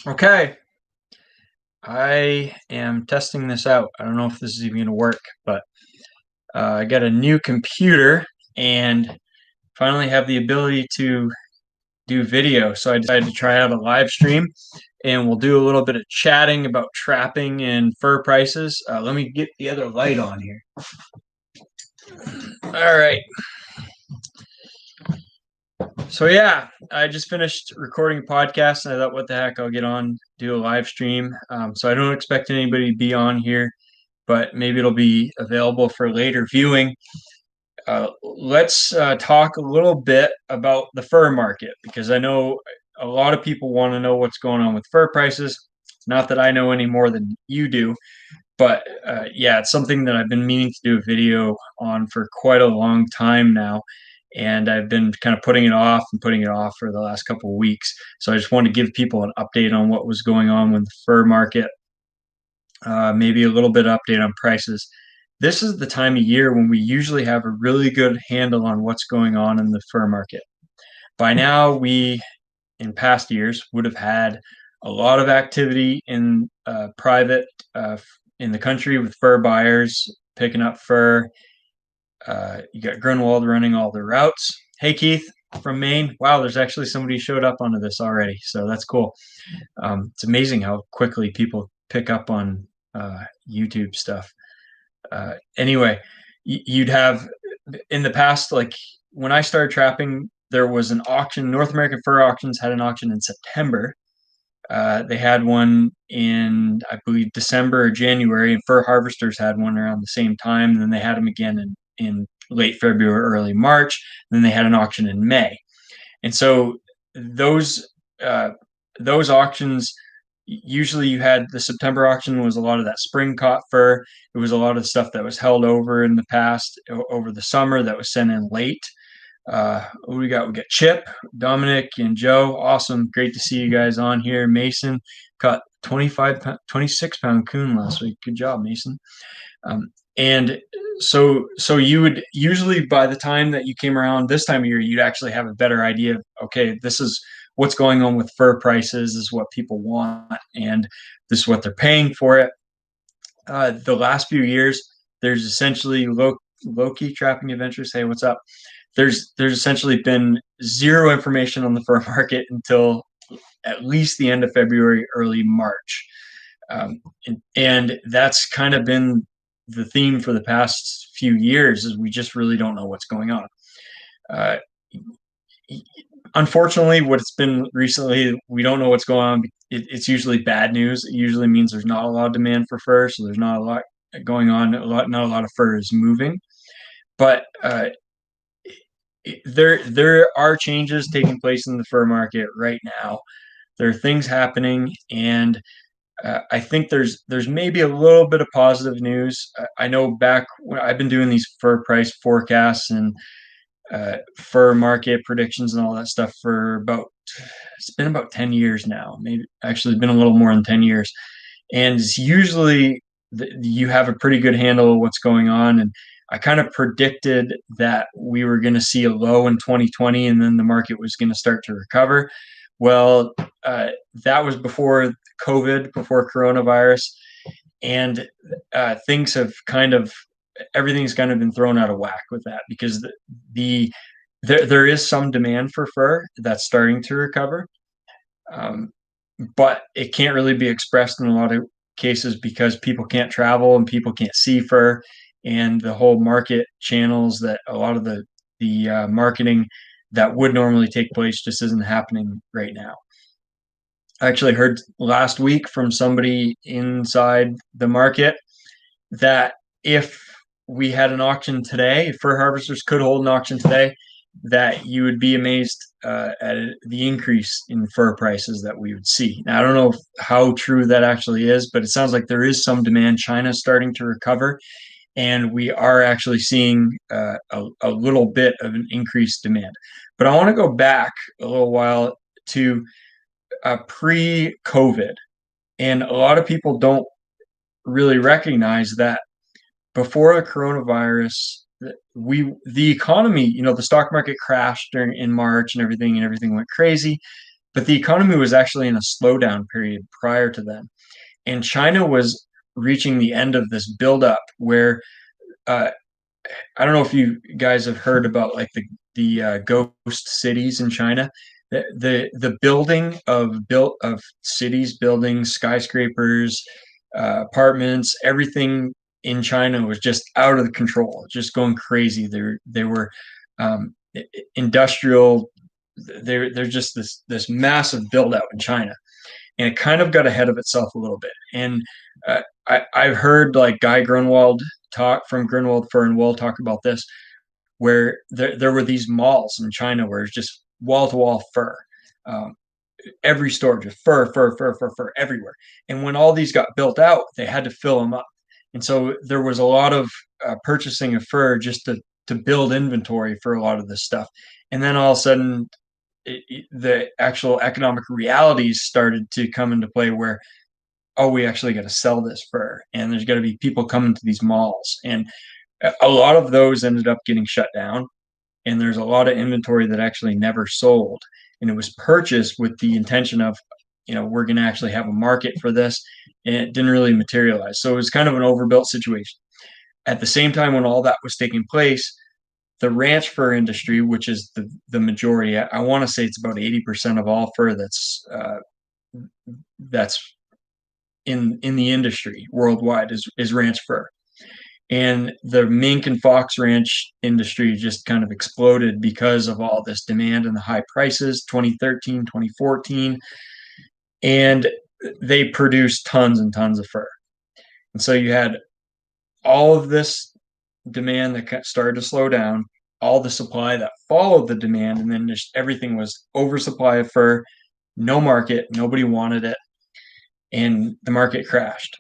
Okay, I am testing this out. I don't know if this is even going to work, but I got a new computer and finally have the ability to do video. So I decided to try out a live stream and we'll do a little bit of chatting about trapping and fur prices. Let me get the other light on here. All right. So yeah, I just finished recording a podcast and I thought, what the heck, I'll get on, do a live stream. So I don't expect anybody to be on here, but maybe it'll be available for later viewing. Let's talk a little bit about the fur market because I know a lot of people want to know what's going on with fur prices. Not that I know any more than you do, but yeah, it's something that I've been meaning to do a video on for quite a long time now. And I've been kind of putting it off and putting it off for the last couple of weeks. So I just wanted to give people an update on what was going on with the fur market, maybe a little bit of update on prices. This is the time of year when we usually have a really good handle on what's going on in the fur market. By now, we, in past years, would have had a lot of activity in private in the country with fur buyers picking up fur. You got Grunwald running all the routes. Hey, Keith from Maine. Wow, there's actually somebody showed up onto this already, so that's cool. It's amazing how quickly people pick up on YouTube stuff. Anyway, you'd have in the past, like when I started trapping, there was an auction. North American Fur Auctions had an auction in September. They had one in, I believe, December or January, and Fur Harvesters had one around the same time. And then they had them again in late February, early March. And then they had an auction in May. And so those those auctions, usually you had the September auction was a lot of that spring caught fur. It was a lot of stuff that was held over in the past over the summer that was sent in late. What we got? We got Chip, Dominic, and Joe. Awesome. Great to see you guys on here. Mason caught 26-pound coon last week. Good job, Mason. And so you would usually, by the time that you came around this time of year, you'd actually have a better idea of, okay, this is what's going on with fur prices, is what people want, and this is what they're paying for it. The last few years, there's essentially low-key trapping adventures. Hey, what's up? There's essentially been zero information on the fur market until at least the end of February, early March. And that's kind of been the theme for the past few years, is we just really don't know what's going on. Uh, Unfortunately, what it's been recently, we don't know what's going on. It's usually bad news. It usually means there's not a lot of demand for fur, so there's not a lot going on. Not a lot of fur is moving. But there are changes taking place in the fur market right now. There are things happening, and I think there's maybe a little bit of positive news. I know back when I've been doing these fur price forecasts and fur market predictions and all that stuff for about, it's been about 10 years now. Maybe actually been a little more than 10 years. And it's usually you have a pretty good handle of what's going on. And I kind of predicted that we were going to see a low in 2020 and then the market was going to start to recover. Well, that was before COVID, before coronavirus, and things have kind of, everything's kind of been thrown out of whack with that, because there is some demand for fur that's starting to recover, um, but it can't really be expressed in a lot of cases because people can't travel and people can't see fur, and the whole market channels, that a lot of the marketing that would normally take place just isn't happening right now. I actually heard last week from somebody inside the market that if we had an auction today, if fur harvesters could hold an auction today, that you would be amazed at the increase in fur prices that we would see. Now, I don't know how true that actually is, but it sounds like there is some demand. China's starting to recover, and we are actually seeing a little bit of an increased demand. But I want to go back a little while to pre-COVID, and a lot of people don't really recognize that before the coronavirus, the economy, the stock market crashed in March, and everything went crazy. but the economy was actually in a slowdown period prior to then. And China was reaching the end of this buildup where uh, I don't know if you guys have heard about like the ghost cities in China. The building of cities, buildings, skyscrapers, apartments, everything in China was just out of control, just going crazy. They were um, industrial. They're just this massive build out in China, and it kind of got ahead of itself a little bit. And I've heard like Guy Grunwald talk from Grunwald Fur and Wool talk about this, where there were these malls in China where it's just wall to wall fur. Um, every store just fur everywhere. And when all these got built out, they had to fill them up. And so there was a lot of purchasing of fur just to build inventory for a lot of this stuff. And then all of a sudden, the actual economic realities started to come into play where, oh, we actually got to sell this fur, and there's got to be people coming to these malls, and a lot of those ended up getting shut down, and there's a lot of inventory that actually never sold, and it was purchased with the intention of, we're going to actually have a market for this, and it didn't really materialize. So it was kind of an overbuilt situation. At the same time, when all that was taking place, the ranch fur industry, which is the majority, I want to say it's about 80% of all fur that's in the industry worldwide is ranch fur. And the mink and fox ranch industry just kind of exploded because of all this demand and the high prices, 2013, 2014. And they produced tons and tons of fur. And so you had all of this demand that started to slow down, all the supply that followed the demand, and then just everything was oversupply of fur, no market, nobody wanted it, and the market crashed.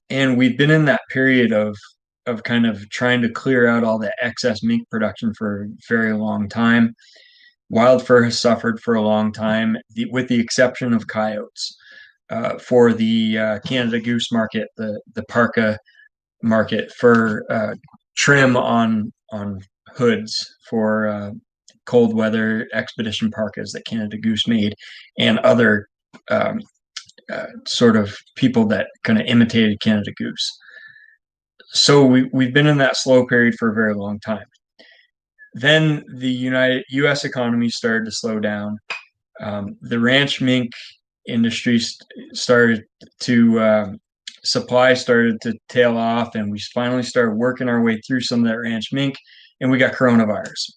And we've been in that period of kind of trying to clear out all the excess mink production for a very long time. Wild fur has suffered for a long time, with the exception of coyotes. For the Canada goose market, the parka market for trim on hoods for cold weather expedition parkas that Canada Goose made, and other sort of people that kind of imitated Canada Goose. So we've been in that slow period for a very long time. Then the U.S. economy started to slow down. The ranch mink industry started to supply started to tail off, and we finally started working our way through some of that ranch mink, and we got coronavirus.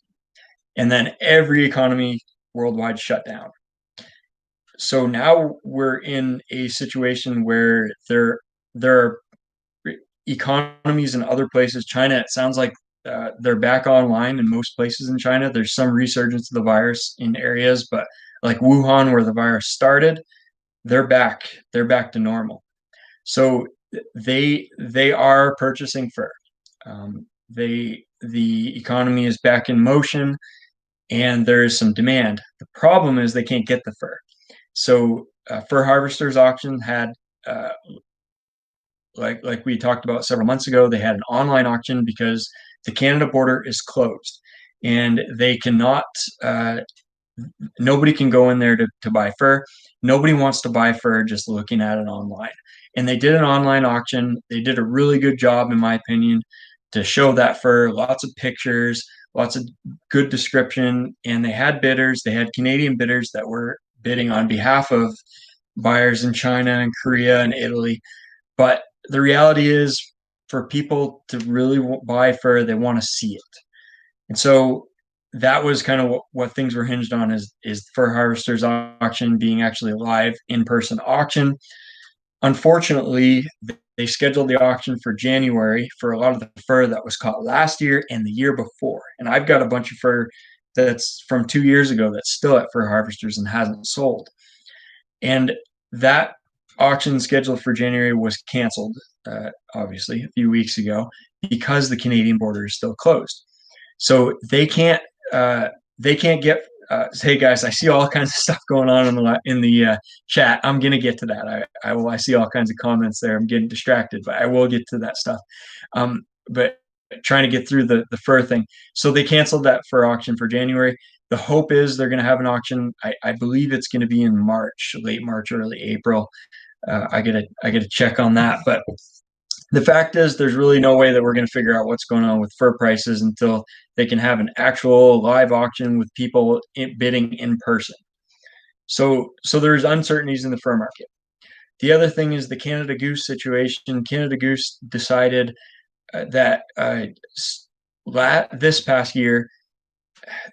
And then every economy worldwide shut down. So now we're in a situation where there are economies in other places. China, it sounds like they're back online in most places in China. There's some resurgence of the virus in areas, but like Wuhan, where the virus started, they're back. They're back to normal. So they are purchasing fur. The economy is back in motion, and there is some demand. The problem is they can't get the fur. So Fur Harvesters Auction had, like we talked about several months ago, they had an online auction because the Canada border is closed, and they cannot. Nobody can go in there to buy fur. Nobody wants to buy fur just looking at it online. And they did an online auction. They did a really good job, in my opinion, to show that fur. Lots of pictures, lots of good description, and they had bidders. They had Canadian bidders that were bidding on behalf of buyers in China and Korea and Italy. But the reality is, for people to really buy fur, they want to see it. And so that was kind of what things were hinged on, is Fur Harvesters Auction being actually a live in-person auction. Unfortunately, they scheduled the auction for January for a lot of the fur that was caught last year and the year before. And I've got a bunch of fur that's from 2 years ago that's still at Fur Harvesters and hasn't sold. And that auction scheduled for January was canceled, obviously, a few weeks ago, because the Canadian border is still closed. So they can't get. Hey guys, I see all kinds of stuff going on in the chat. I'm gonna get to that. I see all kinds of comments there. I'm getting distracted, but I will get to that stuff. But trying to get through the fur thing. So they canceled that fur auction for January. The hope is they're going to have an auction. I believe it's going to be in March, late March, early April. I gotta check on that. But the fact is, there's really no way that we're going to figure out what's going on with fur prices until they can have an actual live auction with people bidding in person. So there's uncertainties in the fur market. The other thing is the Canada Goose situation. Canada Goose decided that this past year,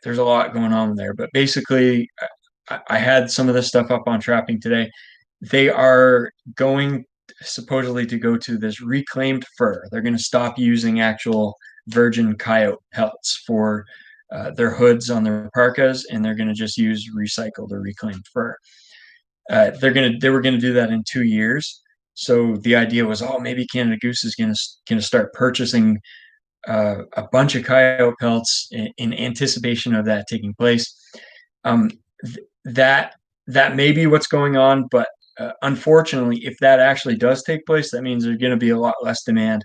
there's a lot going on there, but basically, I had some of this stuff up on Trapping today. They are going supposedly to go to this reclaimed fur. They're going to stop using actual virgin coyote pelts for their hoods on their parkas, and they're going to just use recycled or reclaimed fur. They were gonna do that in 2 years. So the idea was, oh, maybe Canada Goose is gonna start purchasing a bunch of coyote pelts in anticipation of that taking place. Um, that that may be what's going on, but unfortunately, if that actually does take place, that means there's going to be a lot less demand.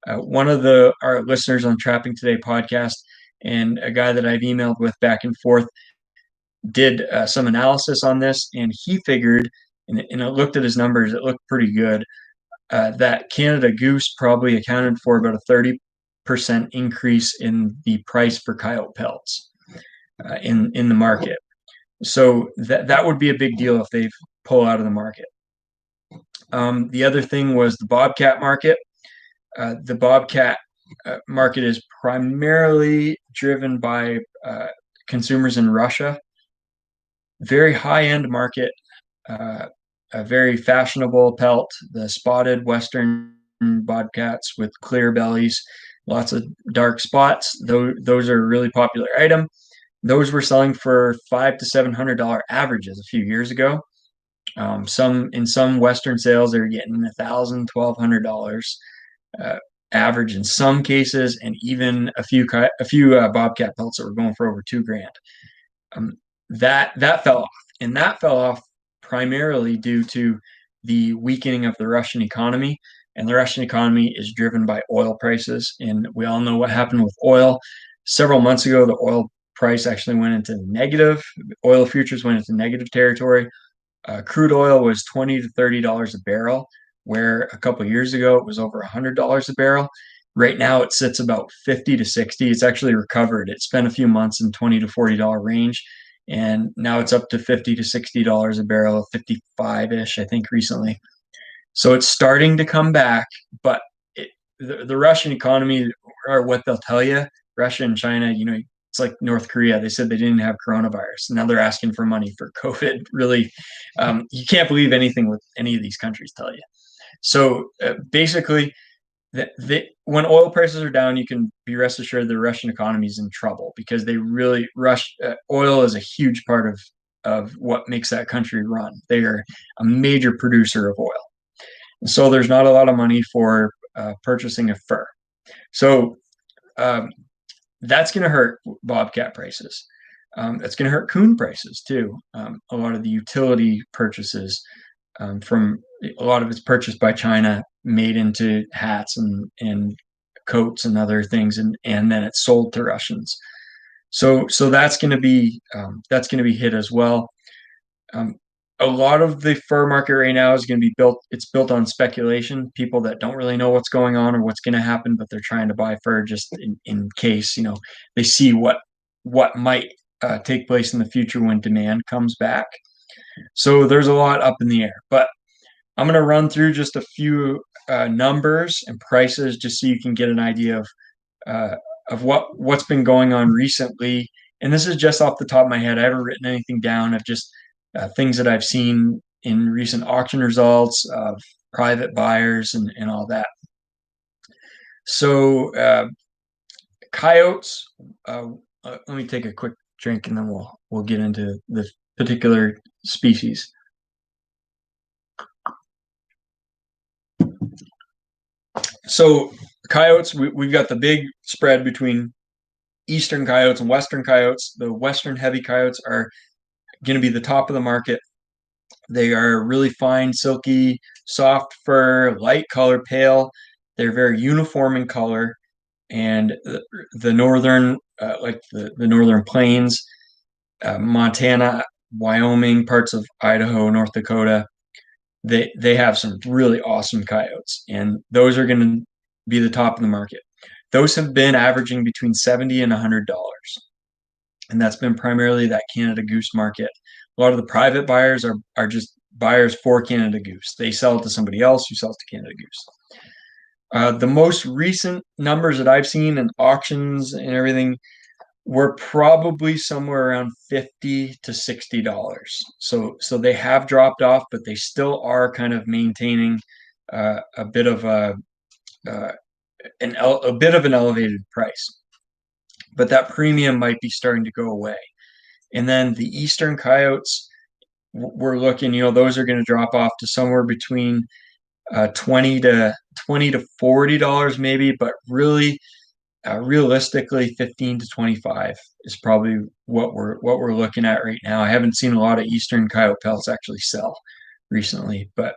One of our listeners on Trapping Today podcast and a guy that I've emailed with back and forth did some analysis on this, and he figured, and it looked at his numbers, it looked pretty good, that Canada Goose probably accounted for about a 30% increase in the price for coyote pelts in the market. So that would be a big deal if they pull out of the market. The other thing was the bobcat market. The bobcat market is primarily driven by consumers in Russia. Very high-end market, a very fashionable pelt, the spotted Western bobcats with clear bellies, lots of dark spots. Those are a really popular item. Those were selling for $500 to $700 averages a few years ago. In some Western sales, they're getting $1,000, $1,200 average in some cases, and even a few bobcat pelts that were going for over $2,000. That fell off, and that fell off primarily due to the weakening of the Russian economy. And the Russian economy is driven by oil prices, and we all know what happened with oil. Several months ago, the oil price actually went into negative. Oil futures went into negative territory. Crude oil was $20 to $30 a barrel, where a couple of years ago it was over $100 a barrel. Right now it sits about 50 to 60. It's actually recovered. It spent a few months in $20 to $40 range, and now it's up to $50 to $60 a barrel, 55-ish, I think, recently. So it's starting to come back, but the Russian economy, or what they'll tell you, Russia and China, it's like North Korea. They said they didn't have coronavirus. Now they're asking for money for COVID. Really, you can't believe anything what any of these countries tell you. So basically, when oil prices are down, you can be rest assured the Russian economy is in trouble, because they really oil is a huge part of what makes that country run. They are a major producer of oil. So there's not a lot of money for purchasing a fur. So that's going to hurt bobcat prices. That's going to hurt coon prices too. A lot of the utility purchases, from a lot of it's purchased by China, made into hats and coats and other things, and then it's sold to Russians. So that's going to be hit as well. A lot of the fur market right now is going to be built. It's built on speculation. People that don't really know what's going on or what's going to happen, but they're trying to buy fur just in case, they see what might take place in the future when demand comes back. So there's a lot up in the air. But I'm going to run through just a few numbers and prices, just so you can get an idea of what's been going on recently. And this is just off the top of my head. I haven't written anything down. I've just things that I've seen in recent auction results of private buyers and all that. So coyotes. Let me take a quick drink, and then we'll get into the particular species. So coyotes, we've got the big spread between eastern coyotes and western coyotes. The western heavy coyotes are going to be the top of the market. They are really fine, silky, soft fur, light color, pale. They're very uniform in color, and the northern, like the northern plains, Montana, Wyoming, parts of Idaho, North Dakota. They have some really awesome coyotes, and those are going to be the top of the market. Those have been averaging between $70 and $100, and that's been primarily that Canada Goose market. A lot of the private buyers are just buyers for Canada Goose. They sell it to somebody else who sells to Canada Goose. The most recent numbers that I've seen in auctions and everything were probably somewhere around $50 to $60. So they have dropped off, but they still are kind of maintaining a bit of uh, a bit of an elevated price. But that premium might be starting to go away. And then the Eastern coyotes, we're looking, those are going to drop off to somewhere between 20 to $40 maybe, but really realistically 15 to 25 is probably what we're looking at right now. I haven't seen a lot of Eastern coyote pelts actually sell recently, but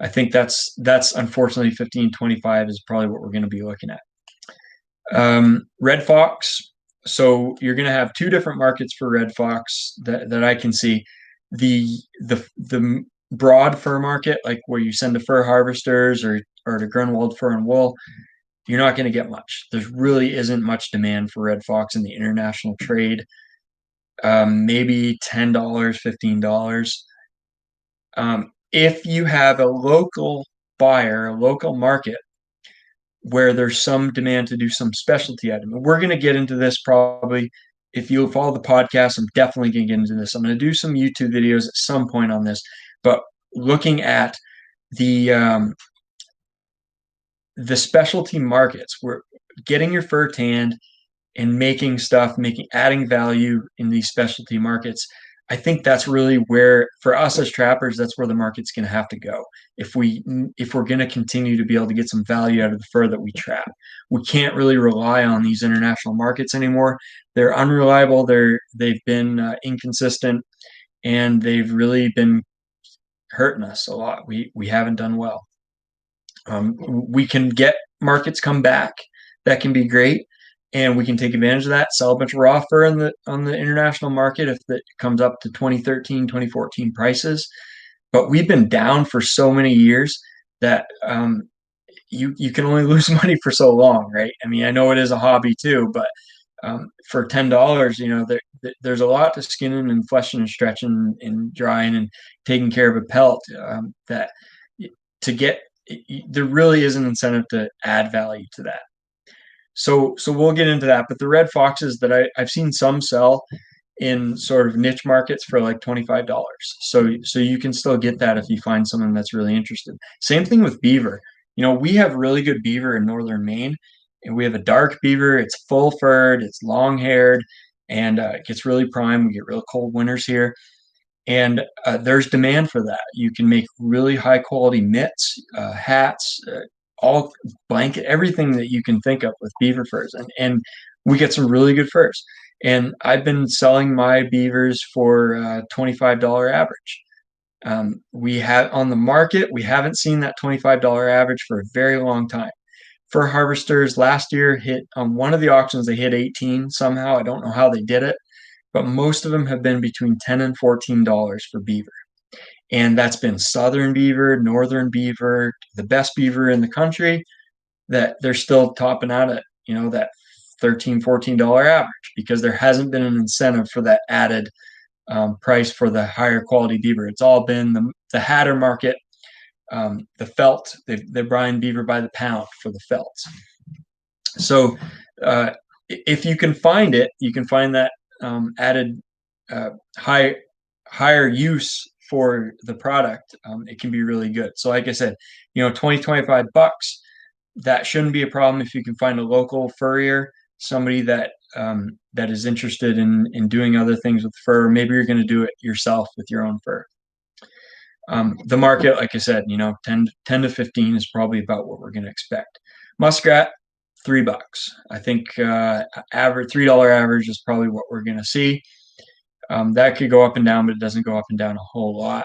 I think that's unfortunately 15-25 is probably what we're going to be looking at. Red fox. So you're going to have two different markets for red fox that I can see. The broad fur market, like where you send to fur harvesters or to Grunwald Fur and Wool, you're not going to get much. There really isn't much demand for red fox in the international trade. Maybe $10, $15. If you have a local buyer, a local market where there's some demand to do some specialty item. And we're going to get into this probably. If you follow the podcast, I'm definitely going to get into this. I'm going to do some YouTube videos at some point on this, but looking at the specialty markets, where getting your fur tanned and making stuff, adding value in these specialty markets. I think that's really where, for us as trappers, that's where the market's going to have to go. If we're going to continue to be able to get some value out of the fur that we trap, we can't really rely on these international markets anymore. They're unreliable. They've been inconsistent, and they've really been hurting us a lot. We haven't done well. We can get markets come back. That can be great, and we can take advantage of that, sell a bunch of raw fur on the international market if it comes up to 2013, 2014 prices. But we've been down for so many years that you can only lose money for so long, right? I mean, I know it is a hobby too, but for $10, there's a lot to skinning and fleshing and stretching and drying and taking care of a pelt that to get. There really is an incentive to add value to that. So we'll get into that. But the red foxes that I've seen some sell in sort of niche markets for like $25. So you can still get that if you find someone that's really interested. Same thing with beaver. We have really good beaver in northern Maine, and we have a dark beaver. It's full furred, it's long haired, and it gets really prime. We get real cold winters here. And there's demand for that. You can make really high quality mitts, hats, all blanket, everything that you can think of with beaver furs. And we get some really good furs. And I've been selling my beavers for $25 average. We have on the market, we haven't seen that $25 average for a very long time. Fur harvesters last year hit on one of the auctions, they hit 18 somehow. I don't know how they did it, but most of them have been between $10 and $14 for beaver. And that's been southern beaver, northern beaver, the best beaver in the country, that they're still topping out at, that $13, $14 average, because there hasn't been an incentive for that added price for the higher quality beaver. It's all been the hatter market, the felt. They're buying beaver by the pound for the felts. So if you can find it, you can find that added higher use for the product. It can be really good. So like I said, 20, $25, that shouldn't be a problem if you can find a local furrier, somebody that is interested in doing other things with fur. Maybe you're going to do it yourself with your own fur. The market, like I said, 10 to 15 is probably about what we're going to expect. Muskrat, $3. I think average $3 average is probably what we're going to see. That could go up and down, but it doesn't go up and down a whole lot.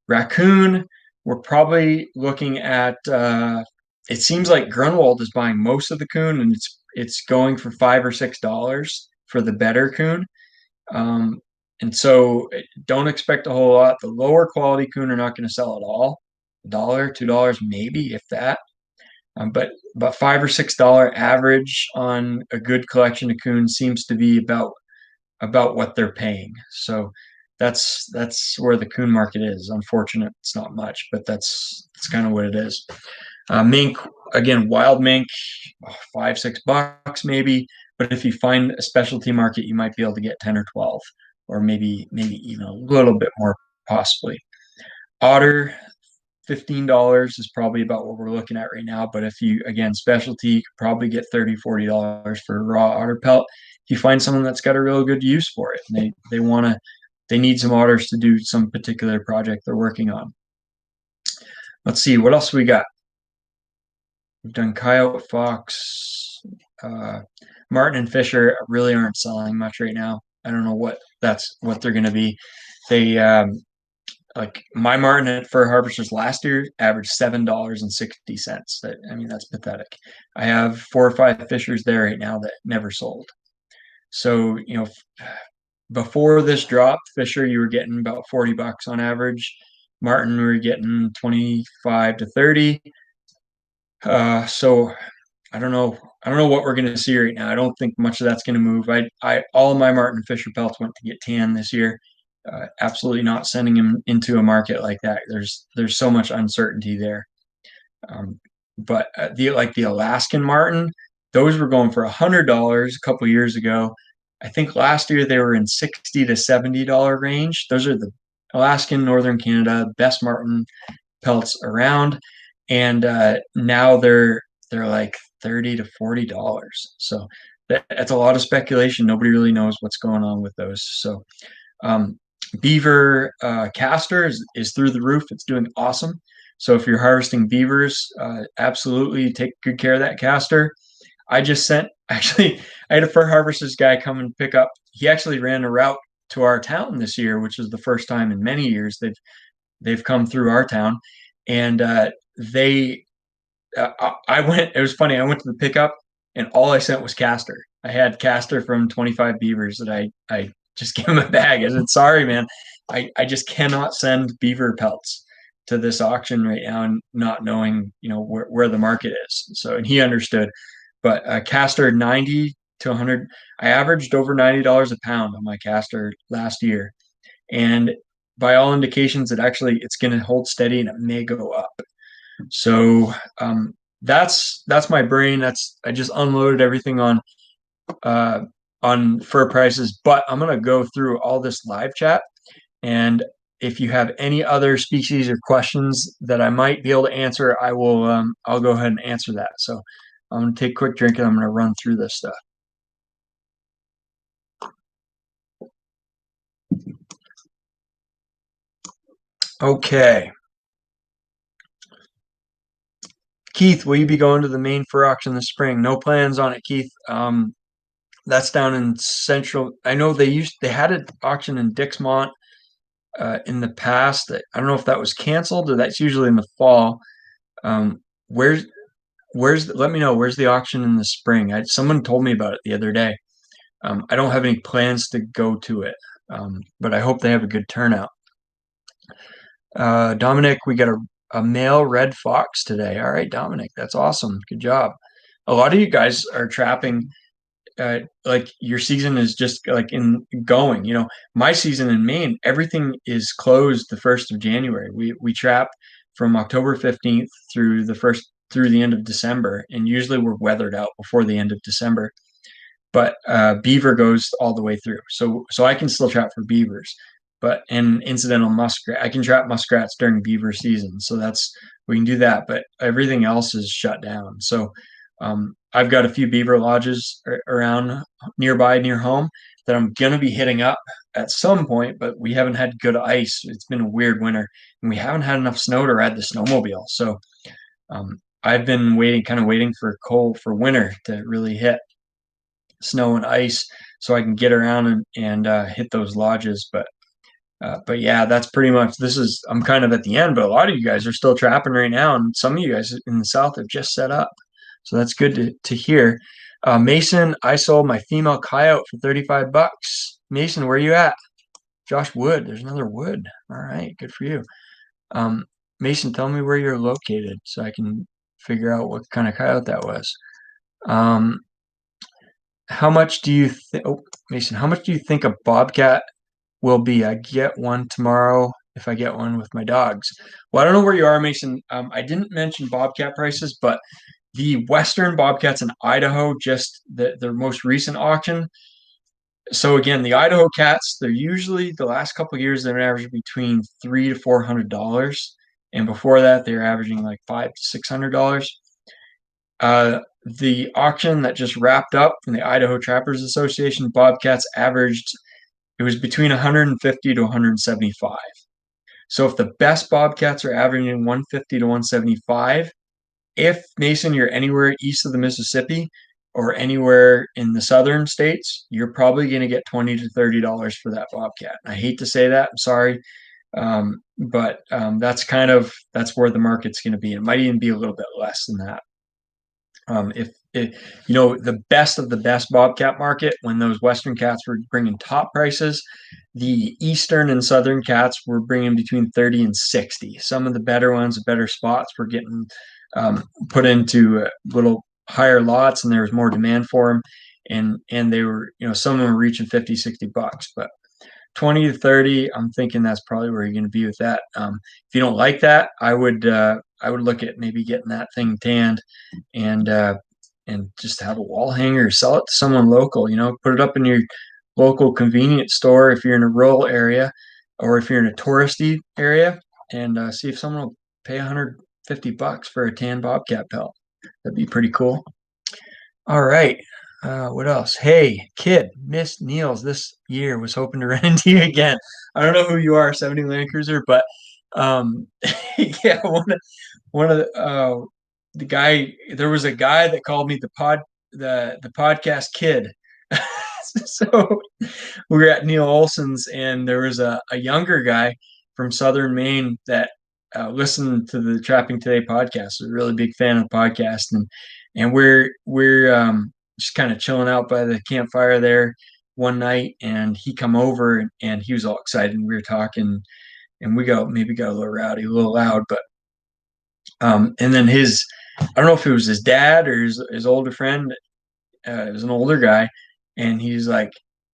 Raccoon, we're probably looking at. It seems like Grunwald is buying most of the coon, and it's going for $5 or $6 for the better coon. And so don't expect a whole lot. The lower quality coon are not going to sell at all. $1, $2, maybe if that. But $5 or $6 average on a good collection of coons seems to be about what they're paying. So that's where the coon market is. Unfortunate, it's not much, but that's kind of what it is. Mink, again, wild mink, $5, $6 maybe. But if you find a specialty market, you might be able to get 10 or 12, or maybe even a little bit more possibly. Otter, $15 is probably about what we're looking at right now. But if you, again, specialty, you could probably get $30, $40 for a raw otter pelt. If you find someone that's got a real good use for it, and they need some otters to do some particular project they're working on. Let's see, what else we got? We've done coyote, fox, marten and fisher really aren't selling much right now. I don't know what they're going to be. They like my marten at fur harvesters last year averaged $7.60. I mean, that's pathetic. I have 4 or 5 fishers there right now that never sold. So before this drop, fisher you were getting about $40 on average. Marten we were getting 25 to 30. So I don't know. I don't know what we're going to see right now. I don't think much of that's going to move. All of my marten fisher pelts went to get tan this year. Absolutely not sending them into a market like that. There's so much uncertainty there. But the Alaskan marten, those were going for $100 a couple years ago. I think last year they were in $60 to $70 range. Those are the Alaskan, Northern Canada best marten pelts around, and now they're like $30 to $40. So that's a lot of speculation. Nobody really knows what's going on with those. So beaver castor is through the roof. It's doing awesome. So if you're harvesting beavers, absolutely take good care of that castor. I had a fur harvesters guy come and pick up. He actually ran a route to our town this year, which is the first time in many years they've come through our town. And I went, it was funny. I went to the pickup and all I sent was castor. I had castor from 25 beavers that I just gave him a bag. I said, sorry, man. I just cannot send beaver pelts to this auction right now and not knowing, where the market is. So, and he understood, but castor 90 to 100, I averaged over $90 a pound on my castor last year. And by all indications, it's going to hold steady and it may go up. So that's my brain. I just unloaded everything on fur prices, but I'm gonna go through all this live chat, and if you have any other species or questions that I might be able to answer, I'll go ahead and answer that. So I'm gonna take a quick drink and I'm gonna run through this stuff. Okay. Keith, will you be going to the Maine fur auction this spring? No plans on it, Keith. That's down in central. I know they had an auction in Dixmont in the past. I don't know if that was canceled or that's usually in the fall. Where's let me know, where's the auction in the spring? Someone told me about it the other day. I don't have any plans to go to it, but I hope they have a good turnout. Dominic, we got a male red fox today. All right, Dominic, that's awesome. Good job. A lot of you guys are trapping. Like your season is just like going. My season in Maine, everything is closed the 1st of January. We trap from October 15th through the end of December, and usually we're weathered out before the end of December. But beaver goes all the way through, so I can still trap for beavers, and incidental muskrat. I can trap muskrats during beaver season, so we can do that. But everything else is shut down. So I've got a few beaver lodges around nearby near home that I'm going to be hitting up at some point, but we haven't had good ice. It's been a weird winter and we haven't had enough snow to ride the snowmobile. So I've been waiting for winter to really hit snow and ice so I can get around and hit those lodges. But yeah, that's pretty much, I'm kind of at the end, but a lot of you guys are still trapping right now. And some of you guys in the South have just set up. So that's good to hear. Mason, I sold my female coyote for $35. Mason, where are you at? Josh Wood. There's another Wood. All right, good for you. Um, Mason, tell me where you're located so I can figure out what kind of coyote that was. Um, how much do you think? Oh, Mason, how much do you think a bobcat will be? I get one tomorrow if I get one with my dogs. Well, I don't know where you are, Mason. I didn't mention bobcat prices, but the Western bobcats in Idaho, just their most recent auction. So again, the Idaho cats, they're usually the last couple of years they're averaging between $300 to $400, and before that they're averaging like $500 to $600. The auction that just wrapped up from the Idaho Trappers Association, bobcats averaged it was between 150 to 175. So if the best bobcats are averaging 150 to 175, if Mason, you're anywhere east of the Mississippi or anywhere in the southern states, you're probably going to get $20 to $30 for that bobcat. I hate to say that, I'm sorry, but that's where the market's going to be. It might even be a little bit less than that. If the best of the best bobcat market, when those western cats were bringing top prices, the eastern and southern cats were bringing between 30 and 60. Some of the better ones, the better spots, were getting put into little higher lots, and there was more demand for them, and they were, some of them were reaching 50, $60. But 20 to 30, I'm thinking that's probably where you're going to be with that. If you don't like that, I would look at maybe getting that thing tanned and just have a wall hanger, sell it to someone local, put it up in your local convenience store if you're in a rural area, or if you're in a touristy area, and see if someone will pay $150 for a tan bobcat pelt. That'd be pretty cool. All right. What else? Hey, kid, Miss Niels this year was hoping to run into you again. I don't know who you are, 70 Land Cruiser, but yeah, one of the guy. There was a guy that called me the podcast kid. So we were at Neil Olson's, and there was a younger guy from Southern Maine that listened to the Trapping Today podcast. A really big fan of the podcast, and we're just kind of chilling out by the campfire there one night, and he come over, and he was all excited. And we were talking, and we maybe got a little rowdy, a little loud, but and then I don't know if it was his dad or his older friend. It was an older guy, and he's like,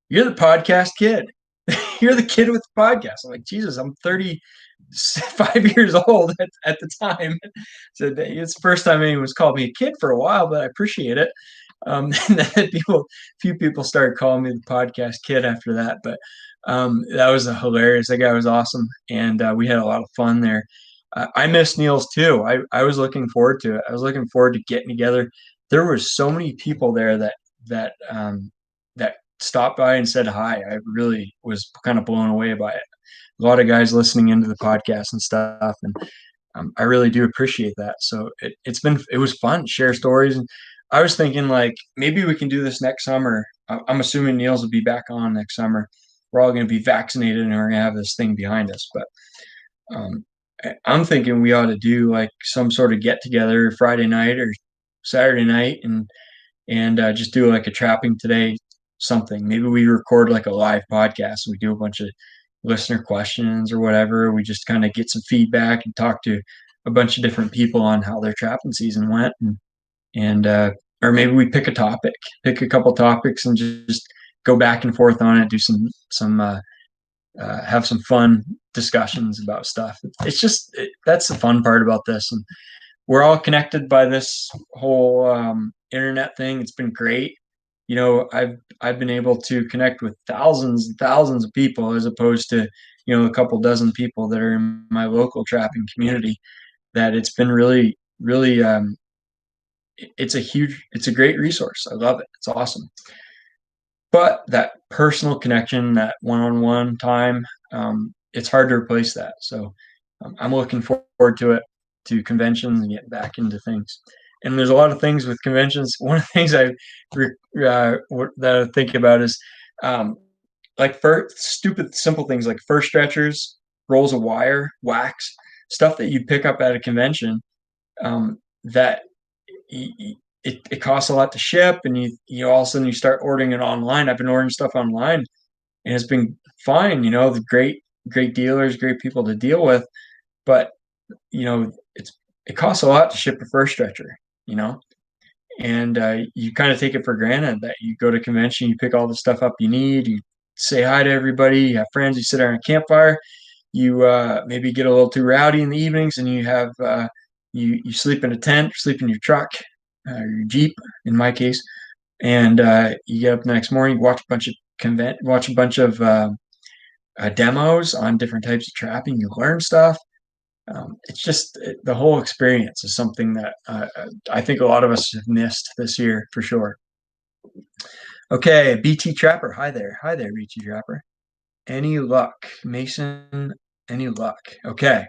"You're the podcast kid. You're the kid with the podcast." I'm like, Jesus, I'm 35 years old at the time. So it's the first time anyone's called me a kid for a while, but I appreciate it. And then few people started calling me the podcast kid after that. But that was hilarious. That guy was awesome, and we had a lot of fun there. I miss Niels too. I was looking forward to it. I was looking forward to getting together. There were so many people there that stopped by and said hi. I really was kind of blown away by it. A lot of guys listening into the podcast and stuff, and I really do appreciate that. So it was fun, share stories, and I was thinking like maybe we can do this next summer. I'm assuming Niels will be back on next summer. We're all going to be vaccinated and we're going to have this thing behind us. But um, I'm thinking we ought to do like some sort of get together Friday night or Saturday night, and just do like a Trapping Today something. Maybe we record like a live podcast and we do a bunch of listener questions or whatever. We just kind of get some feedback and talk to a bunch of different people on how their trapping season went, and or maybe we pick a couple topics and just go back and forth on it, do have some fun discussions about stuff. It's just that's the fun part about this, and we're all connected by this whole internet thing. It's been great. I've been able to connect with thousands and thousands of people as opposed to a couple dozen people that are in my local trapping community. That it's been really, really it's a great resource. I love it. It's awesome. But that personal connection, that one-on-one time, it's hard to replace that. So I'm looking forward to conventions and getting back into things. And there's a lot of things with conventions. One of the things that I think about is like for stupid, simple things like fur stretchers, rolls of wire, wax, stuff that you pick up at a convention that it costs a lot to ship, and you all of a sudden you start ordering it online. I've been ordering stuff online, and it's been fine, the great dealers, great people to deal with, but it costs a lot to ship a fur stretcher, you know, and you kind of take it for granted that you go to convention, you pick all the stuff up you need, you say hi to everybody, you have friends, you sit around a campfire, you maybe get a little too rowdy in the evenings, and you have you sleep in a tent, sleep in your truck, or your Jeep, in my case, and you get up the next morning, watch a bunch of demos on different types of trapping. You learn stuff. It's just the whole experience is something that I think a lot of us have missed this year for sure. Okay, BT Trapper. Hi there, BT Trapper. Any luck, Mason? Any luck? Okay,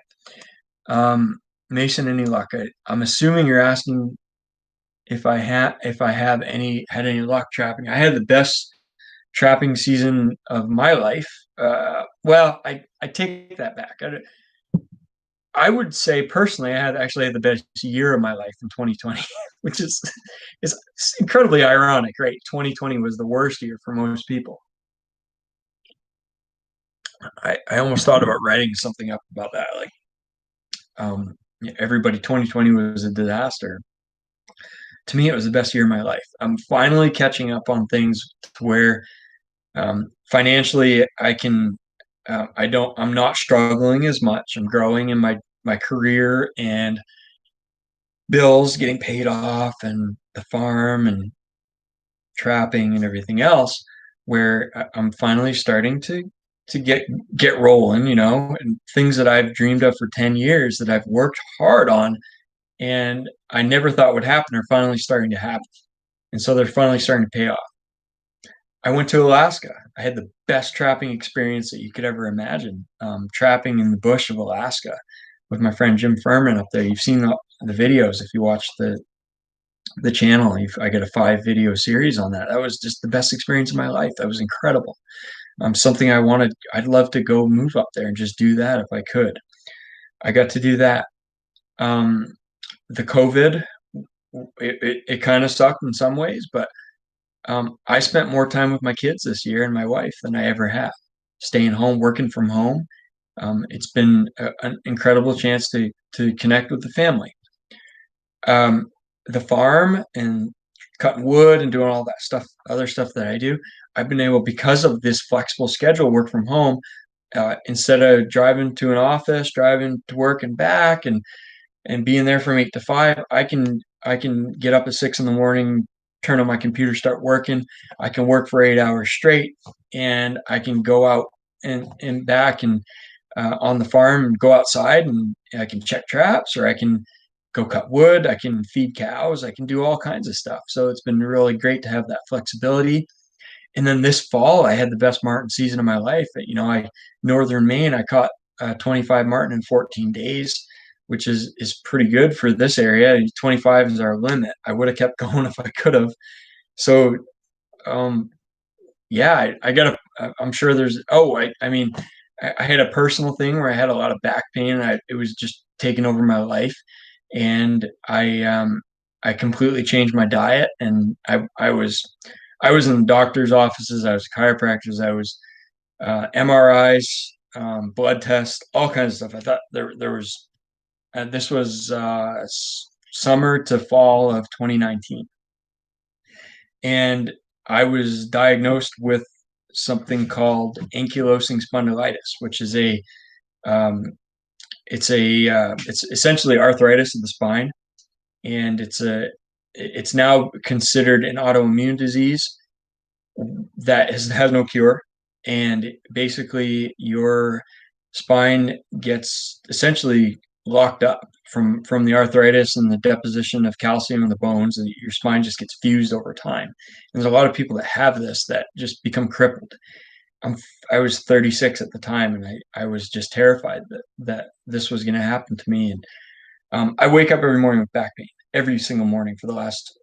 Mason. Any luck? I'm assuming you're asking if I have had any luck trapping. I had the best trapping season of my life. Well, I take that back. I would say personally, I had actually had the best year of my life in 2020, which is incredibly ironic, right? 2020 was the worst year for most people. I almost thought about writing something up about that. Like, everybody, 2020 was a disaster. To me, it was the best year of my life. I'm finally catching up on things to where financially I can. I'm not struggling as much. I'm growing in my career, and bills getting paid off, and the farm and trapping and everything else, where I'm finally starting to get rolling, and things that I've dreamed of for 10 years that I've worked hard on and I never thought would happen are finally starting to happen. And so they're finally starting to pay off. I went to Alaska. I had the best trapping experience that you could ever imagine. Trapping in the bush of Alaska with my friend Jim Furman up there. You've seen the videos if you watch the channel. I got a 5 video series on that. That was just the best experience of my life. That was incredible. Something I wanted. I'd love to go move up there and just do that if I could. I got to do that. The COVID, it kind of sucked in some ways, but I spent more time with my kids this year and my wife than I ever have. Staying home, working from home. It's been an incredible chance to connect with the family. The farm and cutting wood and doing all that stuff, other stuff that I do, I've been able, because of this flexible schedule, work from home, instead of driving to an office, driving to work and back, and being there from 8 to 5. I can get up at 6 in the morning, turn on my computer, start working. I can work for 8 hours straight, and I can go out and back and on the farm and go outside, and I can check traps, or I can go cut wood. I can feed cows. I can do all kinds of stuff. So it's been really great to have that flexibility. And then this fall, I had the best marten season of my life. Northern Maine, I caught 25 marten in 14 days, which is pretty good for this area. 25 is our limit. I would have kept going if I could have. So, yeah, I'm sure there's. Oh, I mean, I had a personal thing where I had a lot of back pain. It was just taking over my life, and I completely changed my diet, and I was in the doctor's offices. I was chiropractors. I was MRIs, blood tests, all kinds of stuff. I thought there was. This was summer to fall of 2019, and I was diagnosed with something called Ankylosing Spondylitis, which is it's essentially arthritis of the spine, and it's now considered an autoimmune disease that has no cure. And basically, your spine gets essentially locked up from the arthritis and the deposition of calcium in the bones, and your spine just gets fused over time. And there's a lot of people that have this that just become crippled. I was 36 at the time, and I was just terrified that this was going to happen to me. And I wake up every morning with back pain, every single morning for the last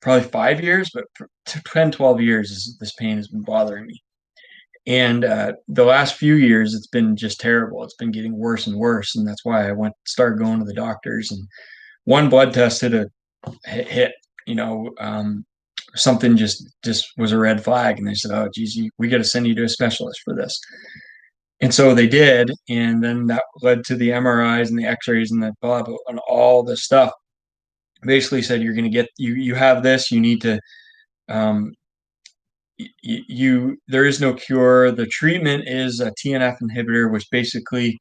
probably 5 years, but for 10, 12 years, this pain has been bothering me. And the last few years, it's been just terrible. It's been getting worse and worse, and that's why I started going to the doctors. And one blood test hit something just was a red flag, and they said, "Oh, geez, we got to send you to a specialist for this." And so they did, and then that led to the MRIs and the X-rays and the blah blah and all this stuff. Basically said you're going to get you have this. You need to um, there is no cure. The treatment is a TNF inhibitor, which basically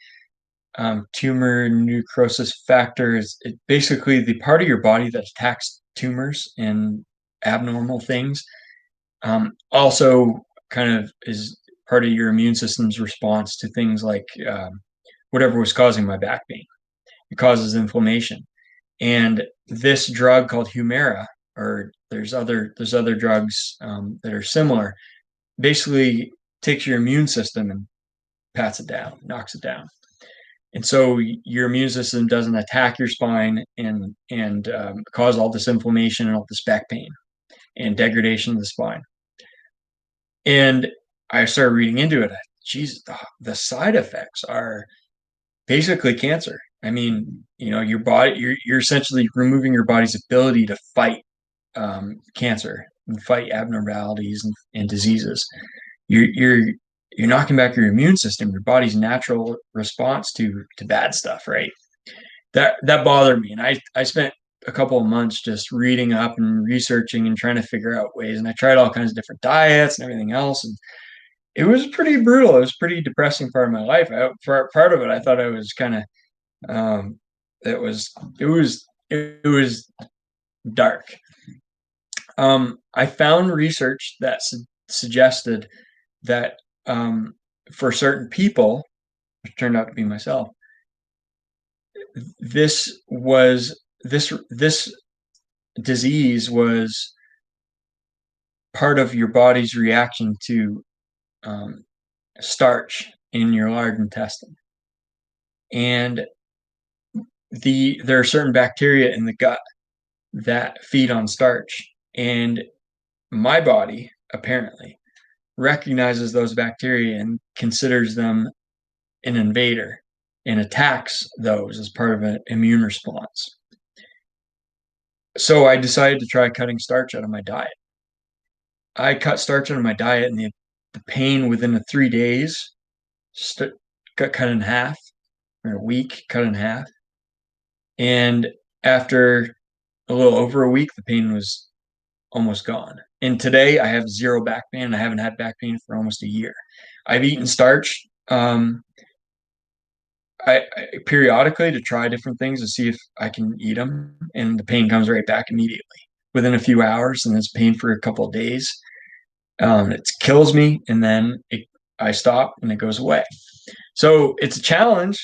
tumor necrosis factor is basically the part of your body that attacks tumors and abnormal things. Also, kind of is part of your immune system's response to things like whatever was causing my back pain. It causes inflammation, and this drug called Humira, or there's other drugs that are similar, basically takes your immune system and pats it down, knocks it down. And so your immune system doesn't attack your spine and cause all this inflammation and all this back pain and degradation of the spine. And I started reading into it. Geez, the side effects are basically cancer. I mean, your body, you're essentially removing your body's ability to fight cancer and fight abnormalities and diseases. You're you're knocking back your immune system, your body's natural response to bad stuff, right? That bothered me, and I spent a couple of months just reading up and researching and trying to figure out ways. And I tried all kinds of different diets and everything else, and it was pretty brutal. It was a pretty depressing part of my life. For part of it, I thought I was kind of um, it was it was dark. I found research that suggested that for certain people, which turned out to be myself, this disease was part of your body's reaction to um, starch in your large intestine, and there are certain bacteria in the gut that feed on starch, and my body apparently recognizes those bacteria and considers them an invader and attacks those as part of an immune response. So I decided to try cutting starch out of my diet. I cut starch out of my diet, and the pain within the 3 days got cut in half, or a week cut in half. And after a little over a week, the pain was almost gone. And today I have zero back pain. I haven't had back pain for almost a year. I've eaten starch I periodically to try different things to see if I can eat them, and the pain comes right back immediately within a few hours, and it's pain for a couple of days. It kills me, and then I stop, and it goes away. So it's a challenge.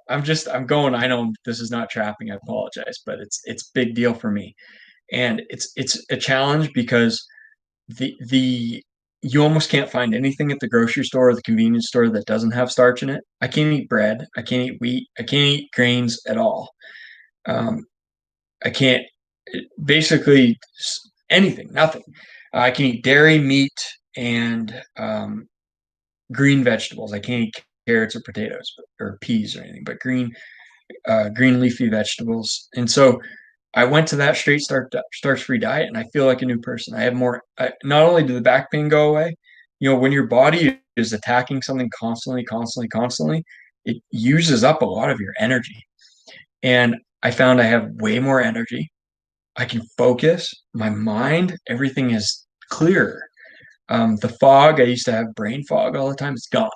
I'm going. I know this is not trapping. I apologize, but it's a big deal for me, and it's a challenge because the you almost can't find anything at the grocery store or the convenience store that doesn't have starch in it. I can't eat bread. I can't eat wheat. I can't eat grains at all. Um, I can't basically anything, nothing. I can eat dairy, meat, and green vegetables. I can't eat carrots or potatoes or peas or anything, but green leafy vegetables. And so I went to that straight starch free diet, and I feel like a new person. I have more. Not only did the back pain go away, when your body is attacking something constantly, constantly, constantly, it uses up a lot of your energy. And I found I have way more energy. I can focus. My mind, everything is clearer. The fog, I used to have brain fog all the time. It's gone.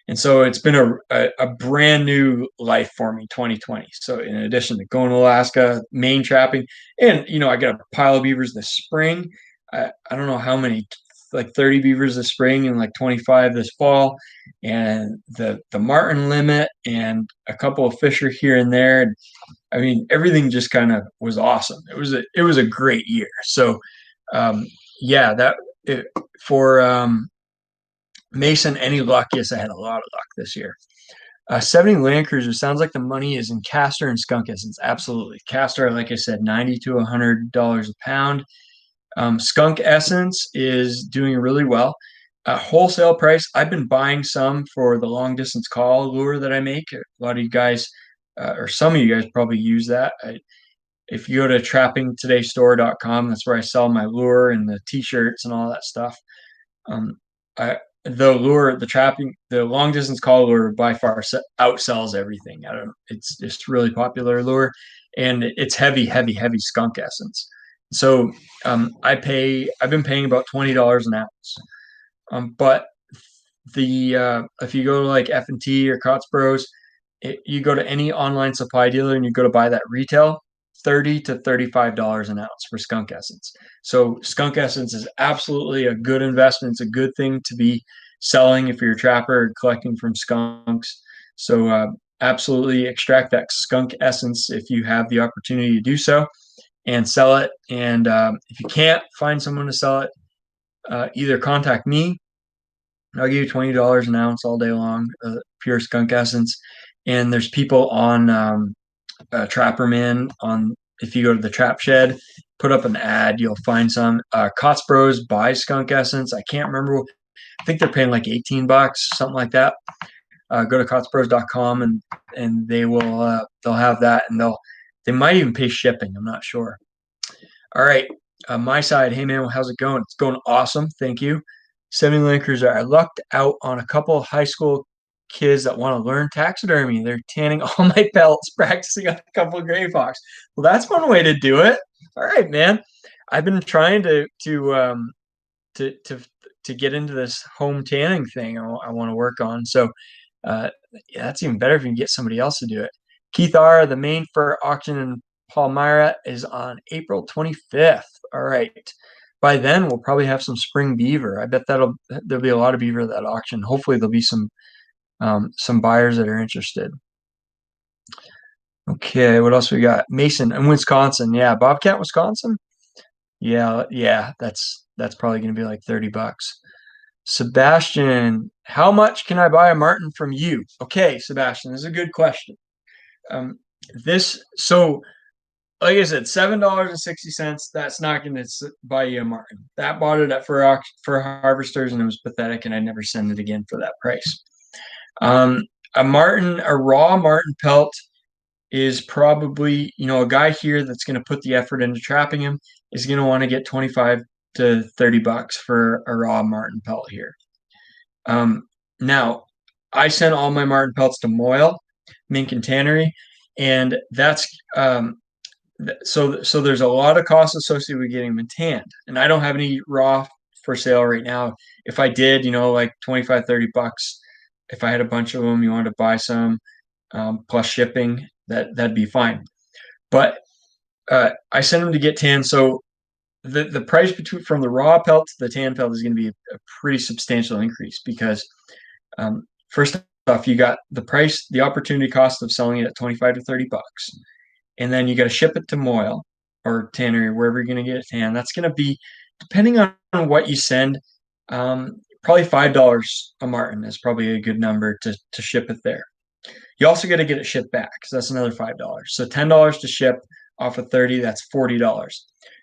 And so it's been a brand new life for me, 2020. So in addition to going to Alaska, Maine trapping, and I got a pile of beavers this spring. I don't know how many, like 30 beavers this spring and like 25 this fall, and the martin limit and a couple of fisher here and there. And I mean, everything just kind of was awesome. It was a great year. So yeah, for Mason, any luck? Yes, I had a lot of luck this year. 70 Land Cruiser sounds like the money is in castor and skunk essence. Absolutely. Castor, like I said, $90 to $100 a pound. Skunk essence is doing really well. Wholesale price, I've been buying some for the long distance call lure that I make. A lot of you guys, or some of you guys probably use that. If you go to trappingtodaystore.com, that's where I sell my lure and the t-shirts and all that stuff. Um, I, the long distance call lure by far outsells everything. I don't know. It's just really popular lure, and it's heavy, heavy, heavy skunk essence. So I've been paying about $20 an ounce. But the if you go to like F&T or Cots Bros, you go to any online supply dealer and you go to buy that retail, $30 to $35 an ounce for skunk essence. So skunk essence is absolutely a good investment. It's a good thing to be selling if you're a trapper or collecting from skunks. So absolutely extract that skunk essence if you have the opportunity to do so and sell it. And if you can't find someone to sell it, either contact me. I'll give you $20 an ounce all day long, pure skunk essence. And there's people on Trapperman on. If you go to the Trap Shed, put up an ad, you'll find some. Cots Bros buy skunk essence. I can't remember. I think they're paying like $18, something like that. Go to cotsbros.com and they'll have that, and they might even pay shipping. I'm not sure. All right. My side, hey man, how's it going? It's going awesome. Thank you. 70 Land Cruiser. I lucked out on a couple of high school kids that want to learn taxidermy. They're tanning all my pelts, practicing on a couple of gray fox. Well, that's one way to do it. All right, man. I've been trying to to get into this home tanning thing. I want to work on. So yeah, that's even better if you can get somebody else to do it. Keith R., the main fur auction in Palmyra is on April 25th. All right. By then, we'll probably have some spring beaver. I bet there'll be a lot of beaver at that auction. Hopefully, there'll be some buyers that are interested. Okay, what else we got? Mason in Wisconsin. Yeah, Bobcat, Wisconsin. Yeah, that's probably going to be like $30. Sebastian, how much can I buy a marten from you? Okay, Sebastian, this is a good question. So like I said, $7.60. That's not going to buy you a marten. That bought it at for harvesters, and it was pathetic, and I'd never send it again for that price. A raw marten pelt is probably, a guy here that's going to put the effort into trapping him is going to want to get 25 to $30 for a raw marten pelt here. Now, I sent all my marten pelts to Moyle, Mink and Tannery, and that's so there's a lot of costs associated with getting them tanned, and I don't have any raw for sale right now. If I did, like 25, $30, if I had a bunch of them, you wanted to buy some plus shipping, that'd be fine. But I sent them to get tanned, so the price from the raw pelt to the tan pelt is going to be a pretty substantial increase because first off, you got the opportunity cost of selling it at 25 to $30, and then you got to ship it to Moyle or Tannery, wherever you're going to get it tanned. That's going to be, depending on what you send, probably $5 a marten is probably a good number to ship it there. You also got to get it shipped back, so that's another $5. So $10 to ship off of 30, that's $40.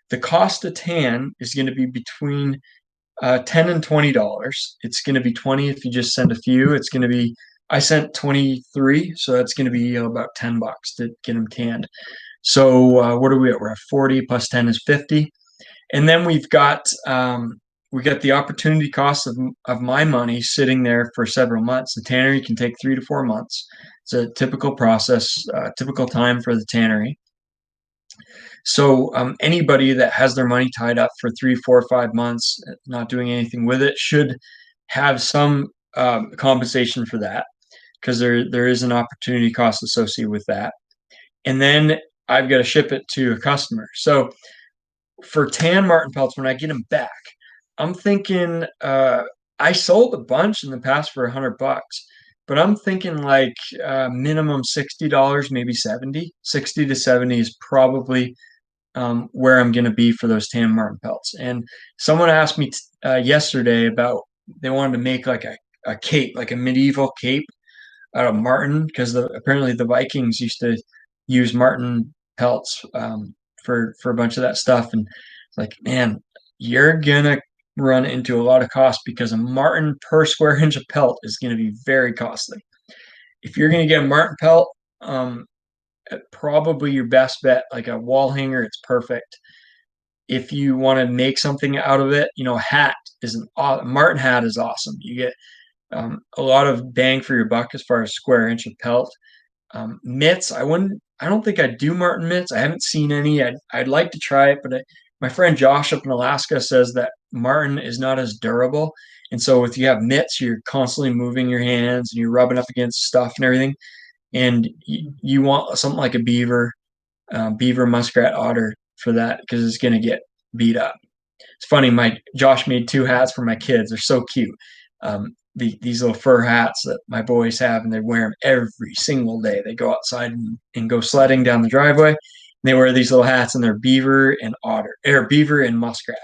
The cost to tan is going to be between $10 and $20. It's going to be 20 if you just send a few. It's going to be, I sent 23, so that's going to be about $10 to get them tanned. So what are we at? We're at 40 plus 10 is 50, and then we've got the opportunity cost of my money sitting there for several months. The tannery can take 3 to 4 months. It's a typical process, typical time for the tannery. So anybody that has their money tied up for 3, 4, 5 months, not doing anything with it, should have some compensation for that, because there is an opportunity cost associated with that. And then I've got to ship it to a customer. So for tan marten pelts, when I get them back, I'm thinking I sold a bunch in the past for $100, but I'm thinking like minimum $60, maybe 70. 60 to 70 is probably where I'm going to be for those tan marten pelts. And someone asked me yesterday about, they wanted to make like a cape, like a medieval cape out of marten, because apparently the Vikings used to use marten pelts for a bunch of that stuff. And it's like, man, you're gonna run into a lot of cost, because a marten per square inch of pelt is going to be very costly. If you're going to get a marten pelt, probably your best bet. Like a wall hanger, it's perfect. If you want to make something out of it, hat is Martin hat is awesome. You get a lot of bang for your buck as far as square inch of pelt. Mitts, I don't think I'd do Martin mitts. I haven't seen any. I'd like to try it, but my friend Josh up in Alaska says that Martin is not as durable. And so if you have mitts, you're constantly moving your hands and you're rubbing up against stuff and everything. And you want something like a beaver, muskrat, otter for that because it's going to get beat up. It's funny. My Josh made two hats for my kids. They're so cute. These little fur hats that my boys have, and they wear them every single day. They go outside and go sledding down the driveway. And they wear these little hats, and they're beaver and otter, or beaver and muskrat.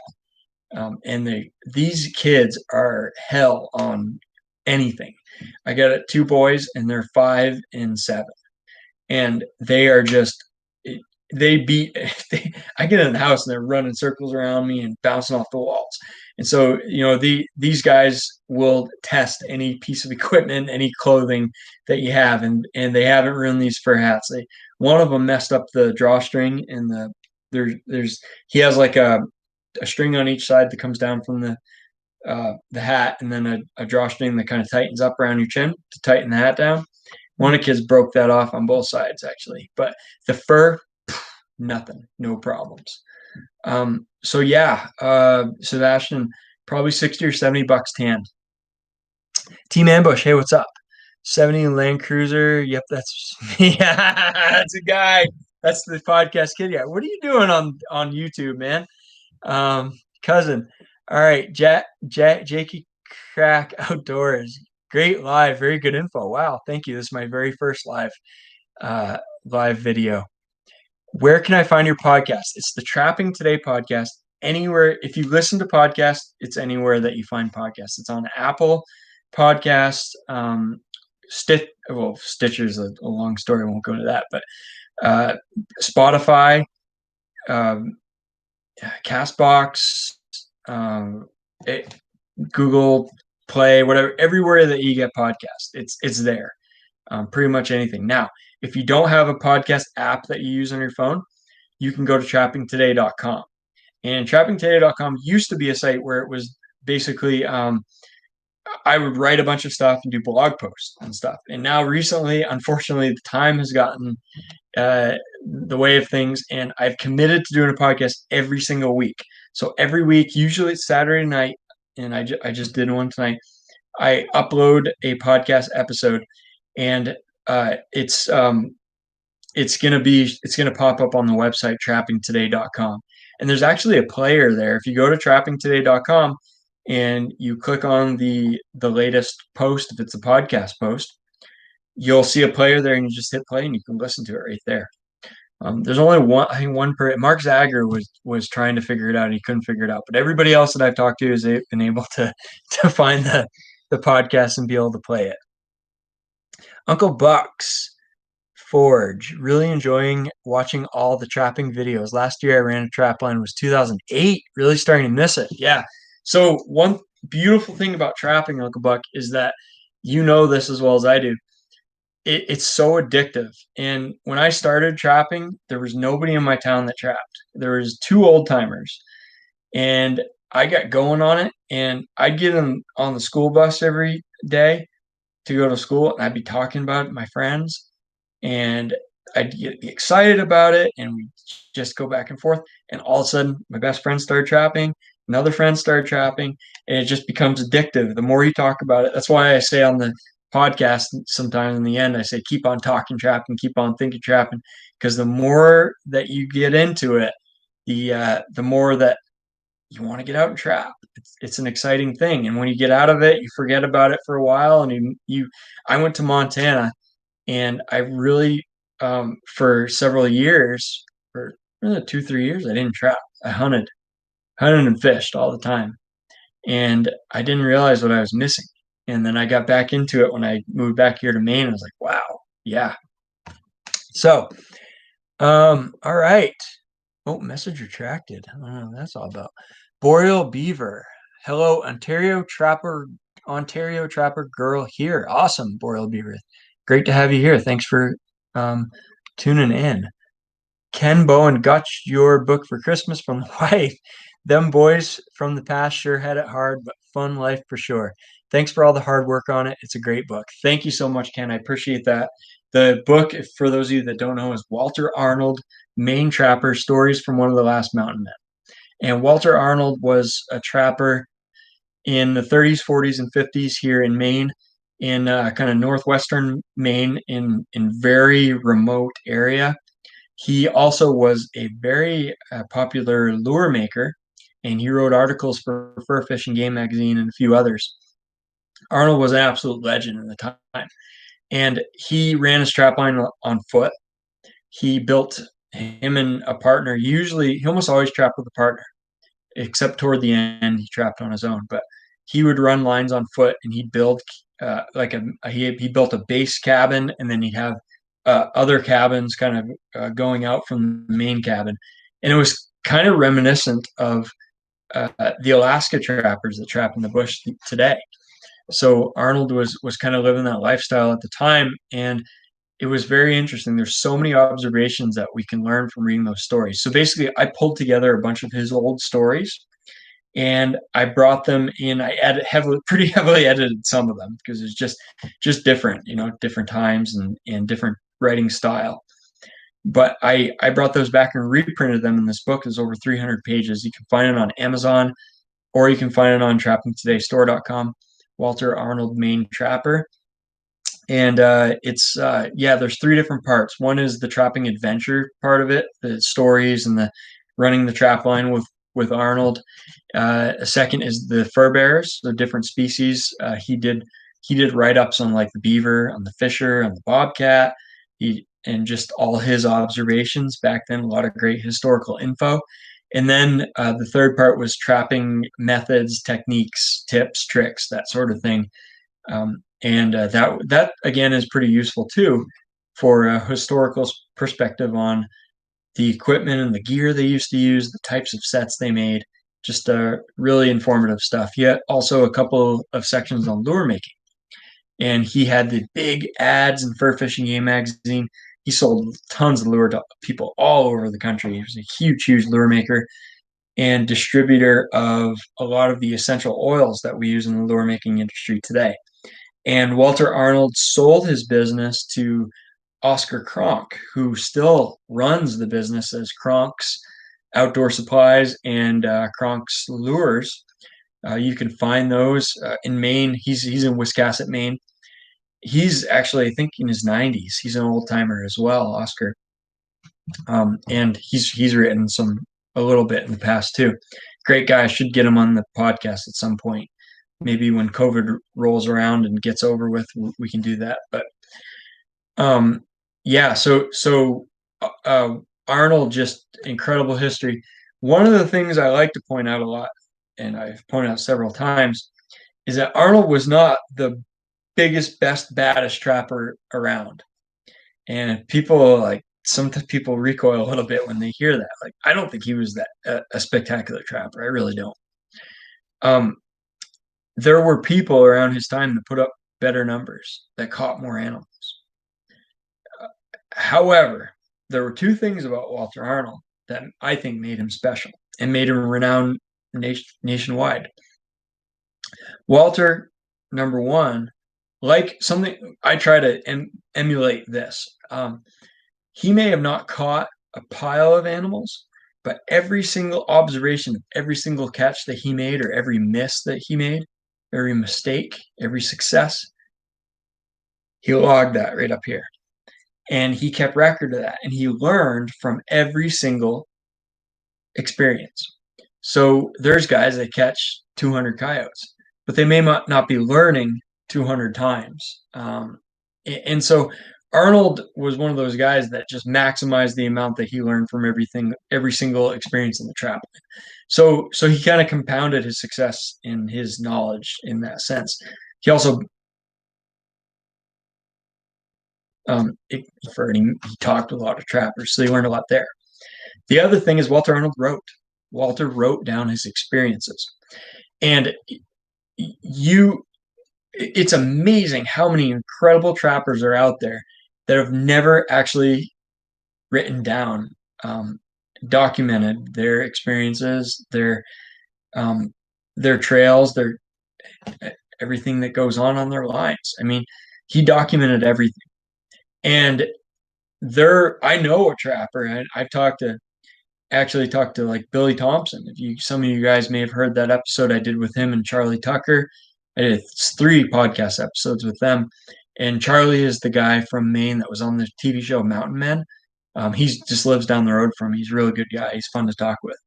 These kids are hell on anything. I got two boys, and they're 5 and 7, and they are just they beat I get in the house and they're running circles around me and bouncing off the walls. And so, these guys will test any piece of equipment, any clothing that you have, and they haven't ruined these fur hats. One of them messed up the drawstring, and there's he has like a string on each side that comes down from the hat, and then a drawstring that kind of tightens up around your chin to tighten the hat down. One of the kids broke that off on both sides, actually. But the fur, nothing, no problems. So yeah, Sebastian, probably 60 or 70 bucks tan. Team Ambush, hey, what's up? 70 Land Cruiser. Yep, that's yeah, that's a guy. That's the podcast kid. Yeah, what are you doing on YouTube, man? Cousin. All right, Jakey Crack Outdoors. Great live, very good info. Wow, thank you. This is my very first live video. Where can I find your podcast? It's the Trapping Today podcast. Anywhere, if you listen to podcasts, it's anywhere that you find podcasts. It's on Apple Podcasts, Stitcher's a long story. I won't go to that, but Spotify, Castbox, Google Play, whatever, everywhere that you get podcasts, it's there. Pretty much anything. Now, if you don't have a podcast app that you use on your phone, you can go to trappingtoday.com. And trappingtoday.com used to be a site where it was basically I would write a bunch of stuff and do blog posts and stuff. And now recently, unfortunately, the time has gotten the way of things, and I've committed to doing a podcast every single week. So every week, usually it's Saturday night, and I just did one tonight. I upload a podcast episode, and it's gonna pop up on the website trappingtoday.com. And there's actually a player there. If you go to trappingtoday.com and you click on the latest post, if it's a podcast post, you'll see a player there, and you just hit play and you can listen to it right there. There's only one, I think one per Mark Zager was trying to figure it out and he couldn't figure it out. But everybody else that I've talked to has been able to find the podcast and be able to play it. Uncle Bucks Forge, really enjoying watching all the trapping videos. Last year I ran a trap line, was 2008. Really starting to miss it. Yeah. So one beautiful thing about trapping, Uncle Buck, is that you know this as well as I do. It's so addictive. And when I started trapping, there was nobody in my town that trapped. There was 2 old timers, and I got going on it. And I'd get on the school bus every day to go to school, and I'd be talking about it with my friends, and I'd get excited about it, and we just go back and forth. And all of a sudden, my best friend started trapping, another friend started trapping, and it just becomes addictive. The more you talk about it, that's why I say on the podcast sometimes in the end, I say, keep on talking trapping, keep on thinking trapping, because the more that you get into it, the more that you want to get out and trap. It's an exciting thing, and when you get out of it, you forget about it for a while. And I went to Montana, and I really for several years, for 2-3 years, I didn't trap. I hunted and fished all the time, and I didn't realize what I was missing. And then I got back into it when I moved back here to Maine. I was like, wow, yeah. So, all right. Oh, message retracted. I don't know what that's all about. Boreal Beaver. Hello, Ontario Trapper girl here. Awesome, Boreal Beaver. Great to have you here. Thanks for tuning in. Ken Bowen got your book for Christmas from the wife. Them boys from the past sure had it hard, but fun life for sure. Thanks for all the hard work on it. It's a great book. Thank you so much, Ken. I appreciate that. The book, for those of you that don't know, is Walter Arnold, Maine Trapper, Stories from One of the Last Mountain Men. And Walter Arnold was a trapper in the 30s, 40s, and 50s here in Maine, in kind of northwestern Maine, in very remote area. He also was a very popular lure maker, and he wrote articles for Fur Fishing Game Magazine and a few others. Arnold was an absolute legend in the time, and he ran his trap line on foot. He built him and a partner. Usually, he almost always trapped with a partner, except toward the end, he trapped on his own. But he would run lines on foot, and he'd build he built a base cabin, and then he'd have other cabins kind of going out from the main cabin, and it was kind of reminiscent of the Alaska trappers that trap in the bush today. So Arnold was kind of living that lifestyle at the time, and it was very interesting. There's so many observations that we can learn from reading those stories. So basically, I pulled together a bunch of his old stories, and I brought them in. I pretty heavily edited some of them because it's just different, different times and different writing style. But I brought those back and reprinted them in this book. It's over 300 pages. You can find it on Amazon, or you can find it on trappingtodaystore.com. Walter Arnold, Maine Trapper. And there's three different parts. One is the trapping adventure part of it, the stories and the running the trap line with Arnold. A second is the fur bearers, the different species. He did write-ups on like the beaver, on the fisher, on the bobcat, and just all his observations back then. A lot of great historical info. And then the third part was trapping methods, techniques, tips, tricks, that sort of thing. And that again is pretty useful too for a historical perspective on the equipment and the gear they used to use, the types of sets they made. Just really informative stuff. He had also a couple of sections on lure making, and he had the big ads in Fur Fishing Game Magazine. He sold tons of lure to people all over the country. He was a huge lure maker and distributor of a lot of the essential oils that we use in the lure making industry today. And Walter Arnold sold his business to Oscar Kronk, who still runs the business as Kronk's Outdoor Supplies and Kronk's Lures. You can find those in Maine. He's in Wiscasset, Maine. He's actually, I think, in his 90s. He's an old timer as well, Oscar. And he's written a little bit in the past too. Great guy. I should get him on the podcast at some point. Maybe when COVID rolls around and gets over with, we can do that. But Arnold, just incredible history. One of the things I like to point out a lot, and I've pointed out several times, is that Arnold was not the biggest, best, baddest trapper around. And sometimes people recoil a little bit when they hear that. Like, I don't think he was that a spectacular trapper. I really don't. There were people around his time that put up better numbers, that caught more animals. However, there were two things about Walter Arnold that I think made him special and made him renowned nationwide. Walter, number one, like something I try to emulate this. He may have not caught a pile of animals, but every single observation, every single catch that he made, or every miss that he made, every mistake, every success, he logged that right up here. And he kept record of that, and he learned from every single experience. So there's guys that catch 200 coyotes, but they may not be learning 200 times. And so Arnold was one of those guys that just maximized the amount that he learned from every single experience in the trap. So he kind of compounded his success in his knowledge in that sense. He also he talked with a lot of trappers, so he learned a lot there. The other thing is Walter Arnold wrote. Walter wrote down his experiences, and it's amazing how many incredible trappers are out there that have never actually written down, documented their experiences, um, their trails, their everything that goes on their lives. I mean, he documented everything. And I know a trapper. I've actually talked to like Billy Thompson. Some of you guys may have heard that episode I did with him and Charlie Tucker. I did 3 podcast episodes with them. And Charlie is the guy from Maine that was on the TV show Mountain Men. He just lives down the road from me. He's a really good guy. He's fun to talk with.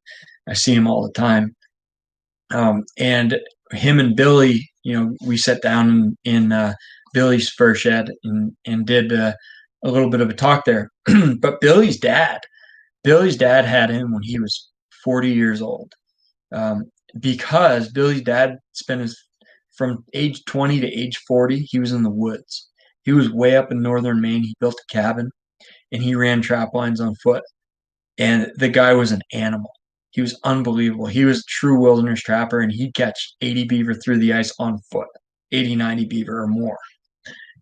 I see him all the time. And him and Billy, we sat down in Billy's fur shed and did a little bit of a talk there. But Billy's dad had him when he was 40 years old, because Billy's dad from age 20 to age 40, he was in the woods. He was way up in northern Maine. He built a cabin and he ran trap lines on foot. And the guy was an animal. He was unbelievable. He was a true wilderness trapper, and he'd catch 80 beaver through the ice on foot, 80, 90 beaver or more.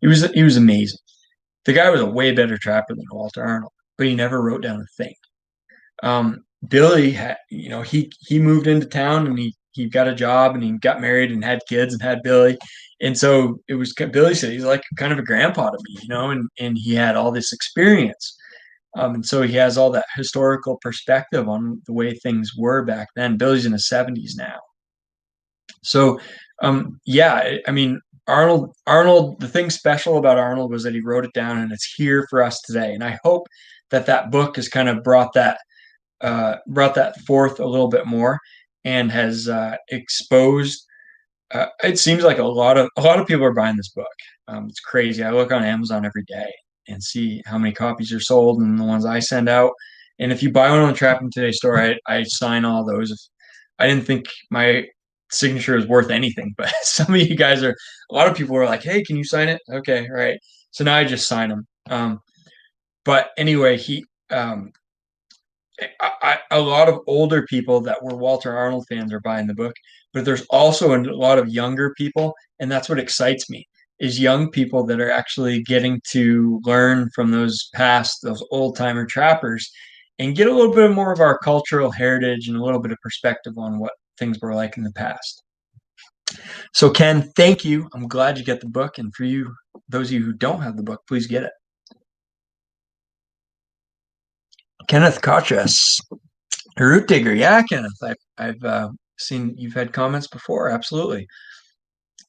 He was amazing. The guy was a way better trapper than Walter Arnold, but he never wrote down a thing. Billy had, he moved into town and he got a job and he got married and had kids and had Billy. And so Billy said he's like kind of a grandpa to me, and he had all this experience. And so he has all that historical perspective on the way things were back then. Billy's in his 70s now. So, yeah, I mean, Arnold, the thing special about Arnold was that he wrote it down and it's here for us today. And I hope that book has kind of brought that forth a little bit more and has exposed. It seems like a lot of people are buying this book. It's crazy. I look on Amazon every day and see how many copies are sold and the ones I send out. And if you buy one on the Trapping Today store, I sign all those. I didn't think my signature is worth anything, but some of you guys a lot of people are like, "Hey, can you sign it?" Okay, right. So now I just sign them. But anyway, a lot of older people that were Walter Arnold fans are buying the book, but there's also a lot of younger people, and that's what excites me, is young people that are actually getting to learn from those old timer trappers and get a little bit more of our cultural heritage and a little bit of perspective on what things were like in the past. So Ken, thank you. I'm glad you get the book, and for you, those of you who don't have the book, please get it. Kenneth Kotras. A root digger, yeah, Kenneth. I've seen you've had comments before. Absolutely,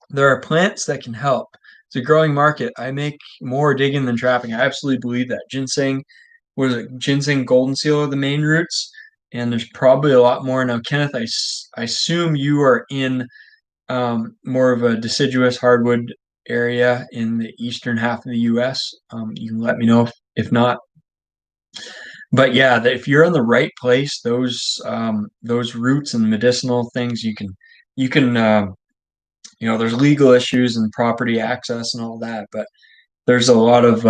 there are plants that can help. It's a growing market. I make more digging than trapping. I absolutely believe that. Ginseng, what is it? Ginseng, golden seal are the main roots, and there's probably a lot more now. Kenneth, I assume you are in more of a deciduous hardwood area in the eastern half of the U.S. You can let me know if not. But yeah, if you're in the right place, those roots and medicinal things, there's legal issues and property access and all that, but there's a lot of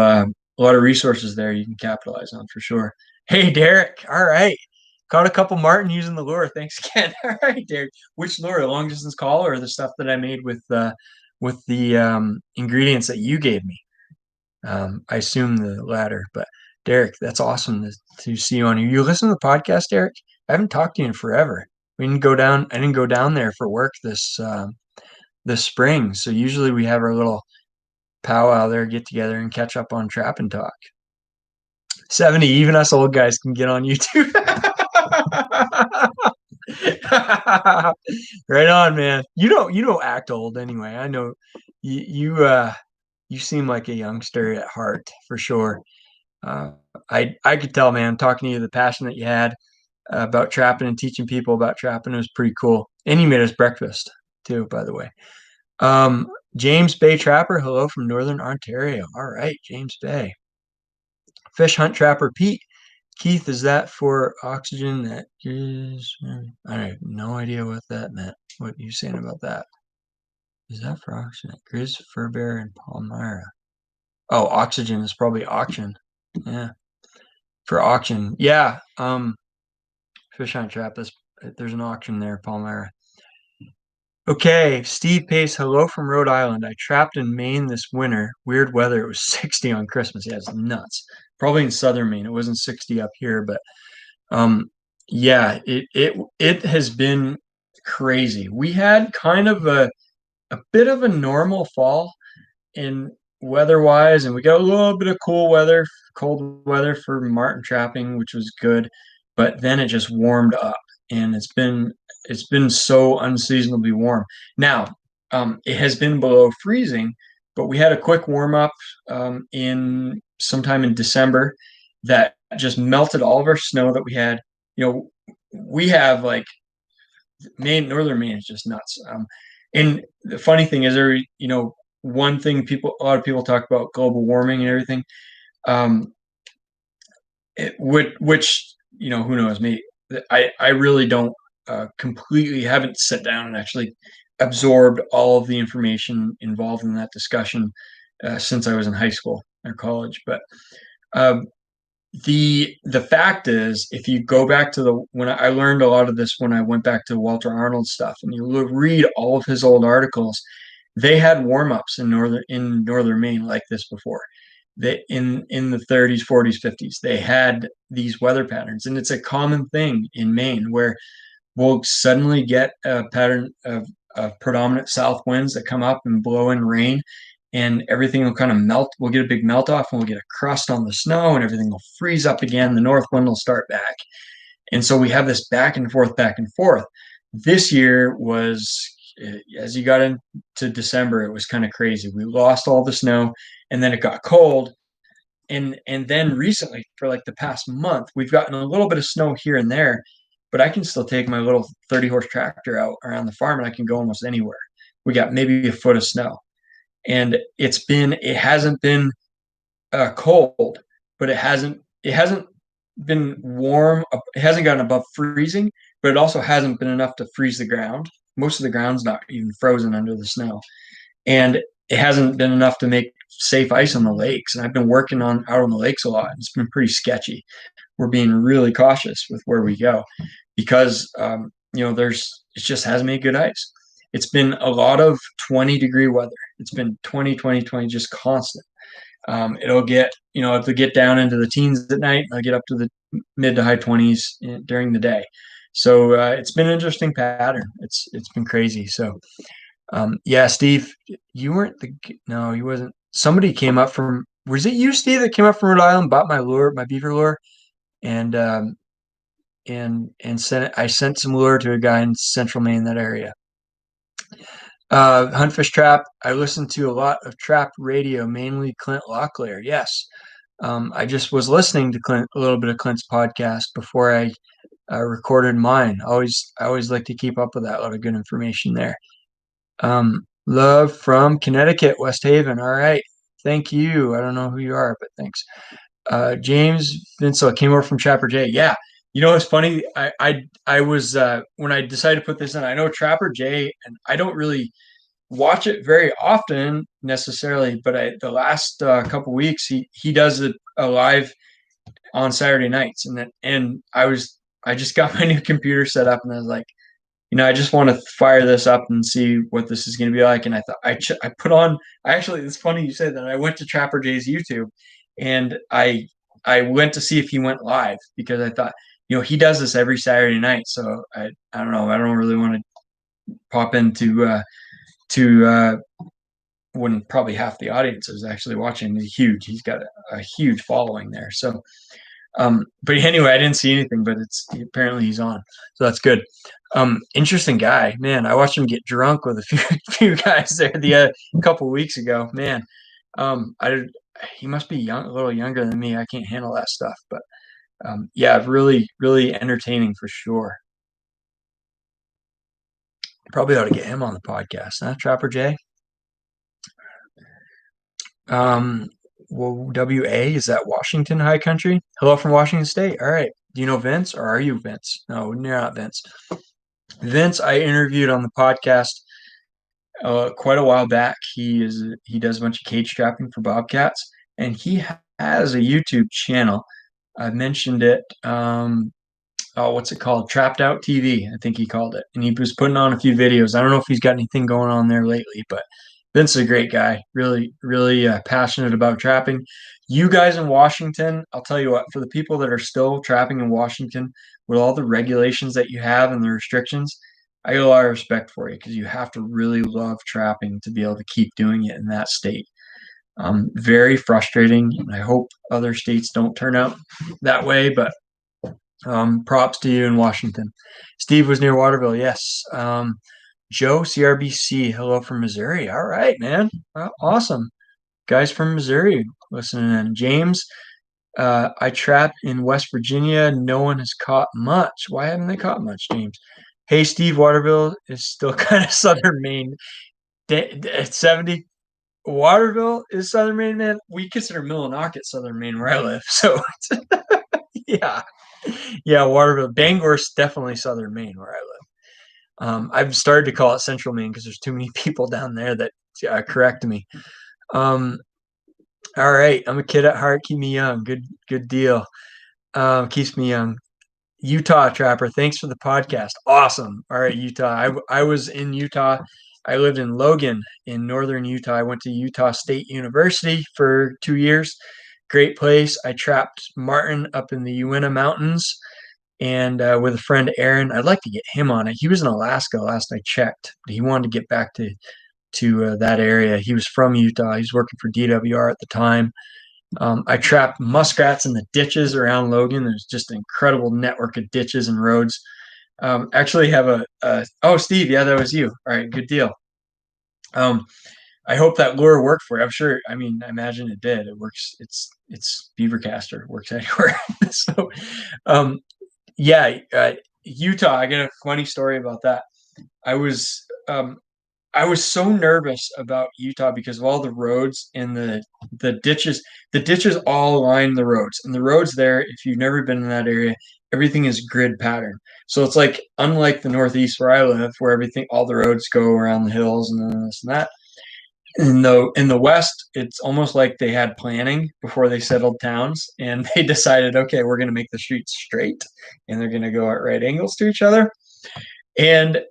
resources there you can capitalize on for sure. Hey, Derek. All right. Caught a couple martin using the lure. Thanks again. All right, Derek. Which lure? Long distance call or the stuff that I made with the ingredients that you gave me? I assume the latter, but Derek, that's awesome to see you on here. You listen to the podcast, Derek? I haven't talked to you in forever. We didn't go down. I didn't go down there for work this spring. So usually we have our little powwow there, get together and catch up on Trap and Talk. 70, even us old guys can get on YouTube. Right on, man. You don't act old anyway. I know you seem like a youngster at heart for sure. I could tell, man, talking to you, the passion that you had about trapping and teaching people about trapping was pretty cool. And you made us breakfast too, by the way. James Bay Trapper, hello from Northern Ontario. All right, James Bay. Fish Hunt Trapper Pete. Keith, is that for oxygen that is? I have no idea what that meant. What are you saying about that? Is that for oxygen? Grizz, Fur Bear, and Palmyra. Oh, oxygen is probably auction. Yeah. For auction. Yeah. Fish Hunt Trap. There's an auction there, Palmyra. Okay, Steve Pace, hello from Rhode Island. I trapped in Maine this winter. Weird weather. It was 60 on Christmas. Yeah, it's nuts. probably in southern Maine. It wasn't 60 up here, but um, yeah, it has been crazy. We had kind of a bit of a normal fall in weather-wise, and we got a little bit of cold weather for marten trapping, which was good. But then it just warmed up, and it's been so unseasonably warm. Now, it has been below freezing, but we had a quick warm up in sometime in December that just melted all of our snow that we had. You know, we have like northern Maine is just nuts. And the funny thing is, one thing a lot of people talk about global warming and everything, um, which who knows me. I really don't completely haven't sat down and actually absorbed all of the information involved in that discussion since I was in high school or college. But um, the fact is, if you go back to when I learned a lot of this when I went back to Walter Arnold stuff, and you read all of his old articles, they had warm-ups in northern Maine like this before. They in the 30s, 40s, 50s, they had these weather patterns, and it's a common thing in Maine where we'll suddenly get a pattern of predominant south winds that come up and blow in rain, and everything will kind of melt. We'll get a big melt off, and we'll get a crust on the snow, and everything will freeze up again. The north wind will start back. And so we have this back and forth, back and forth. This year was, as you got into December, it was kind of crazy. We lost all the snow, and then it got cold. And then recently, for like the past month, we've gotten a little bit of snow here and there, but I can still take my little 30-horse tractor out around the farm, and I can go almost anywhere. We got maybe a foot of snow, and it hasn't been cold, but it hasn't been warm. It hasn't gotten above freezing, but it also hasn't been enough to freeze the ground. Most of the ground's not even frozen under the snow, and it hasn't been enough to make safe ice on the lakes. And I've been working out on the lakes a lot. It's been pretty sketchy. We're being really cautious with where we go because it just hasn't made good ice. It's been a lot of 20-degree weather. It's been 20, 20, 20, just constant. It'll get down into the teens at night. I'll get up to the mid to high 20s during the day. So it's been an interesting pattern. It's been crazy. So yeah, Steve, you weren't no, you wasn't. Somebody came up from, was it you, Steve, that came up from Rhode Island, bought my beaver lure, and I sent some lure to a guy in central Maine, that area. Hunt Fish Trap. I listened to a lot of trap radio, mainly Clint Locklear. Yes. I just was listening to a little bit of Clint's podcast before I recorded mine. I always like to keep up with that. A lot of good information there. Love from Connecticut, West Haven. All right. Thank you. I don't know who you are, but thanks. James Vincel came over from Trapper J. Yeah. It's funny. I was when I decided to put this in, I know Trapper J, and I don't really watch it very often necessarily, but the last couple weeks he does a live on Saturday nights, and I just got my new computer set up, and I was like, I just want to fire this up and see what this is going to be like. And I thought I put on. Actually, it's funny you say that. I went to Trapper Jay's YouTube, and I went to see if he went live because I thought, he does this every Saturday night. So I don't know. I don't really want to pop into when probably half the audience is actually watching. He's huge. He's got a huge following there. So but anyway, I didn't see anything, but apparently he's on, so that's good. Interesting guy, man. I watched him get drunk with a few guys there a couple of weeks ago. Man, he must be a little younger than me. I can't handle that stuff, but yeah, really, really entertaining for sure. Probably ought to get him on the podcast, huh, Trapper J? Well, WA, is that Washington High Country? Hello from Washington State. All right. Do you know Vince, or are you Vince? No, you're not Vince. Vince, I interviewed on the podcast quite a while back. He does a bunch of cage trapping for bobcats, and he has a YouTube channel. I mentioned it. What's it called? Trapped Out TV, I think he called it. And he was putting on a few videos. I don't know if he's got anything going on there lately, but Vince is a great guy, really, really passionate about trapping. You guys in Washington, I'll tell you what, for the people that are still trapping in Washington, with all the regulations that you have and the restrictions, I got a lot of respect for you because you have to really love trapping to be able to keep doing it in that state. Very frustrating, and I hope other states don't turn out that way, but props to you in Washington. Steve was near Waterville, yes. Joe, CRBC, hello from Missouri. All right, man. Awesome. Guys from Missouri listening in. James, I trapped in West Virginia. No one has caught much. Why haven't they caught much, James? Hey, Steve, Waterville is still kind of southern Maine. At 70. Waterville is southern Maine, man. We consider Millinocket southern Maine where I live. So, yeah. Yeah, Waterville. Bangor's definitely southern Maine where I live. I've started to call it Central Maine because there's too many people down there that correct me. Um, all right, I'm a kid at heart. Keep me young. Good deal. Keeps me young. Utah Trapper, thanks for the podcast. Awesome. All right, Utah. I was in Utah. I lived in Logan in northern Utah. I went to Utah State University for 2 years. Great place. I trapped marten up in the Uinta Mountains and with a friend Aaron. I'd like to get him on it. He was in Alaska last I checked. He wanted to get back to that area. He was from Utah. He was working for DWR at the time. I trapped muskrats in the ditches around Logan. There's just an incredible network of ditches and roads. Actually, have oh, Steve, yeah, that was you. All right, good deal. I hope that lure worked for you. I'm sure. I mean, I imagine it did. It works. It's Beavercaster. It works anywhere. So, um, yeah, Utah. I got a funny story about that. I was um, I was so nervous about Utah because of all the roads and the ditches. The ditches all line the roads, and the roads there. If you've never been in that area, everything is grid pattern. So it's like unlike the Northeast where I live, where everything all the roads go around the hills and then this and that. In the West, it's almost like they had planning before they settled towns, and they decided, okay, we're going to make the streets straight, and they're going to go at right angles to each other. And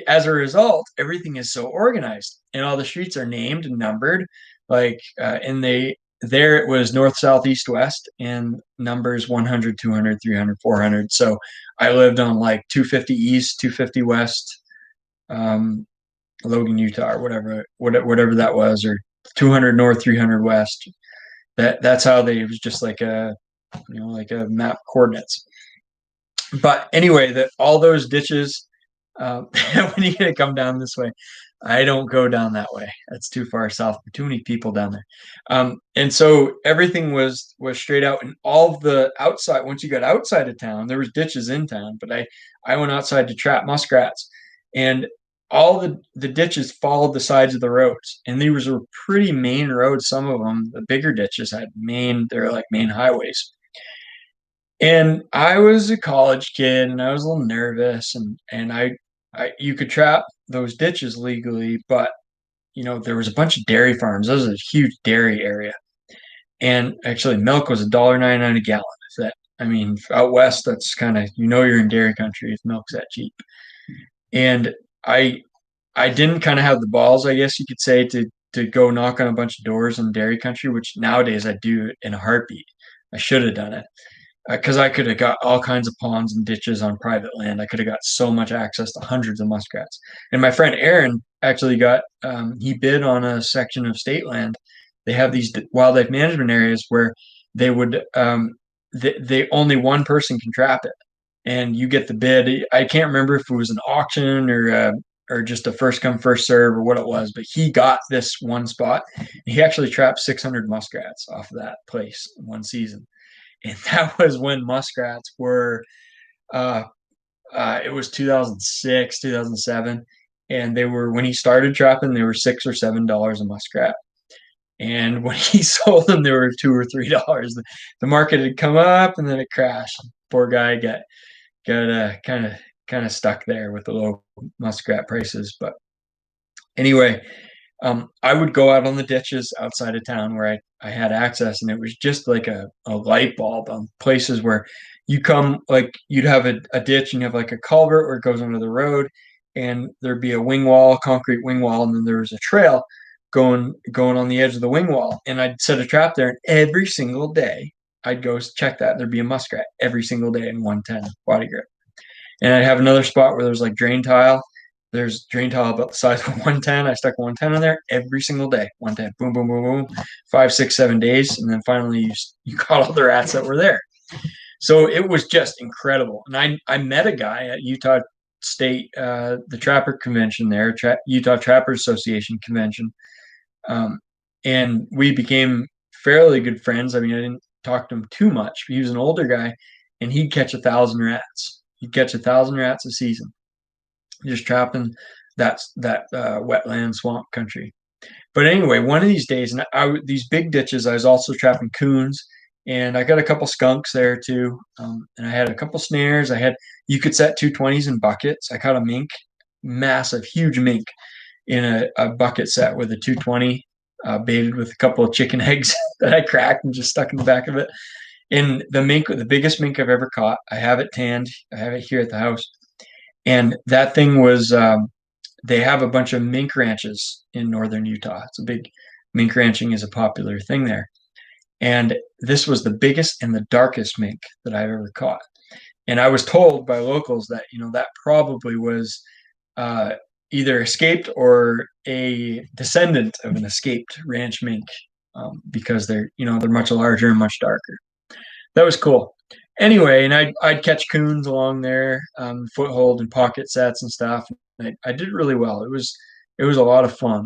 as a result, everything is so organized, and all the streets are named and numbered. Like, and there it was north, south, east, west, and numbers 100, 200, 300, 400. So I lived on like 250 east, 250 west, um, Logan, Utah, or whatever that was, or 200 north, 300 west. That's how they, it was just like like a map coordinates. But anyway, that all those ditches, when you gonna come down this way, I don't go down that way. That's too far south. Too many people down there. And so everything was straight out, and all of the outside. Once you got outside of town, there was ditches in town, but I went outside to trap muskrats, and all the ditches followed the sides of the roads, and these were pretty main roads. Some of them, the bigger ditches, had they're like main highways. And I was a college kid, and I was a little nervous, and I you could trap those ditches legally, but there was a bunch of dairy farms. This was a huge dairy area, and actually, milk was $1.99 a gallon. If that, I mean, out west, that's kind of you're in dairy country if milk's that cheap. And I I didn't kind of have the balls, I guess you could say, to go knock on a bunch of doors in dairy country, which nowadays I do in a heartbeat. I should have done it because I could have got all kinds of ponds and ditches on private land. I could have got so much access to hundreds of muskrats. And my friend Aaron actually he bid on a section of state land. They have these wildlife management areas where they would, they only one person can trap it, and you get the bid. I can't remember if it was an auction or just a first come first serve or what it was, but he got this one spot. He actually trapped 600 muskrats off of that place in one season, and that was when muskrats were uh, it was 2006 2007, and they were, when he started trapping, they were $6 or $7 a muskrat, and when he sold them they were $2 or $3. The market had come up and then it crashed. Poor guy got kind of stuck there with the low muskrat prices. But anyway, I would go out on the ditches outside of town where I had access, and it was just like a light bulb on places where you come, like you'd have a ditch and you have like a culvert where it goes under the road, and there'd be a wing wall, concrete wing wall, and then there was a trail. going on the edge of the wing wall, and I'd set a trap there, and every single day I'd go check that. There'd be a muskrat every single day in 110 body grip. And I'd have another spot where there's like drain tile. There's drain tile about the size of 110. I stuck 110 in there every single day. 110, boom, boom, boom, boom, 5, 6, 7 days. And then finally you caught all the rats that were there. So it was just incredible. And I met a guy at Utah State, the Trapper Convention there, Utah Trappers Association Convention. And we became fairly good friends. I mean, I didn't talk to him too much. He was an older guy, and he'd catch 1,000 rats. He'd catch 1,000 rats a season, just trapping that wetland swamp country. But anyway, one of these days, and these big ditches, I was also trapping coons, and I got a couple skunks there too. And I had a couple snares. You could set 220s in buckets. I caught a mink, massive, huge mink, in a bucket set with a 220, baited with a couple of chicken eggs that I cracked and just stuck in the back of it. And the biggest mink I've ever caught, I have it tanned. I have it here at the house. And that thing was, they have a bunch of mink ranches in northern Utah. It's a big, mink ranching is a popular thing there. And this was the biggest and the darkest mink that I've ever caught. And I was told by locals that, that probably was either escaped or a descendant of an escaped ranch mink, because they're much larger and much darker. That was cool. Anyway, and I'd catch coons along there, foothold and pocket sets and stuff. I did really well. It was a lot of fun.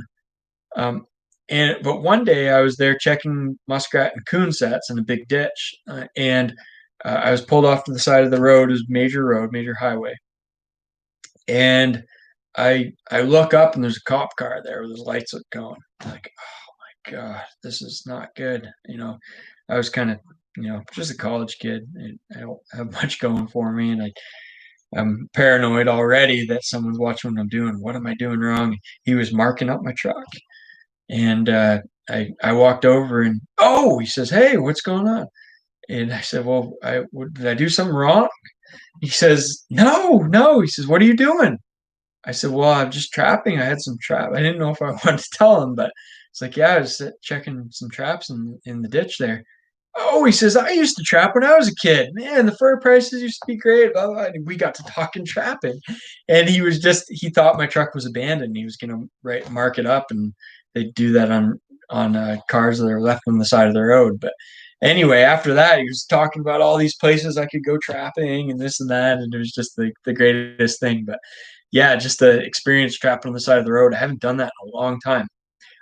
But one day I was there checking muskrat and coon sets in a big ditch, and I was pulled off to the side of the road. It was major highway, and I look up and there's a cop car there with his lights going. I'm like, oh my God, this is not good. I was kind of, just a college kid. I don't have much going for me, and I'm paranoid already that someone's watching what I'm doing. What am I doing wrong? He was marking up my truck, and I walked over, and he says, "Hey, what's going on?" And I said, "Well, did I do something wrong?" He says, "No, no." He says, "What are you doing?" I said, "Well, I'm just trapping. I had some trap." I didn't know if I wanted to tell him, but it's like, "Yeah, I was checking some traps in the ditch there." Oh, he says, "I used to trap when I was a kid. Man, the fur prices used to be great." Blah, blah. And we got to talking trapping, and he thought my truck was abandoned. He was going to mark it up, and they do that on cars that are left on the side of the road. But anyway, after that, he was talking about all these places I could go trapping and this and that, and it was just the greatest thing. But yeah, just the experience trapping on the side of the road. I haven't done that in a long time.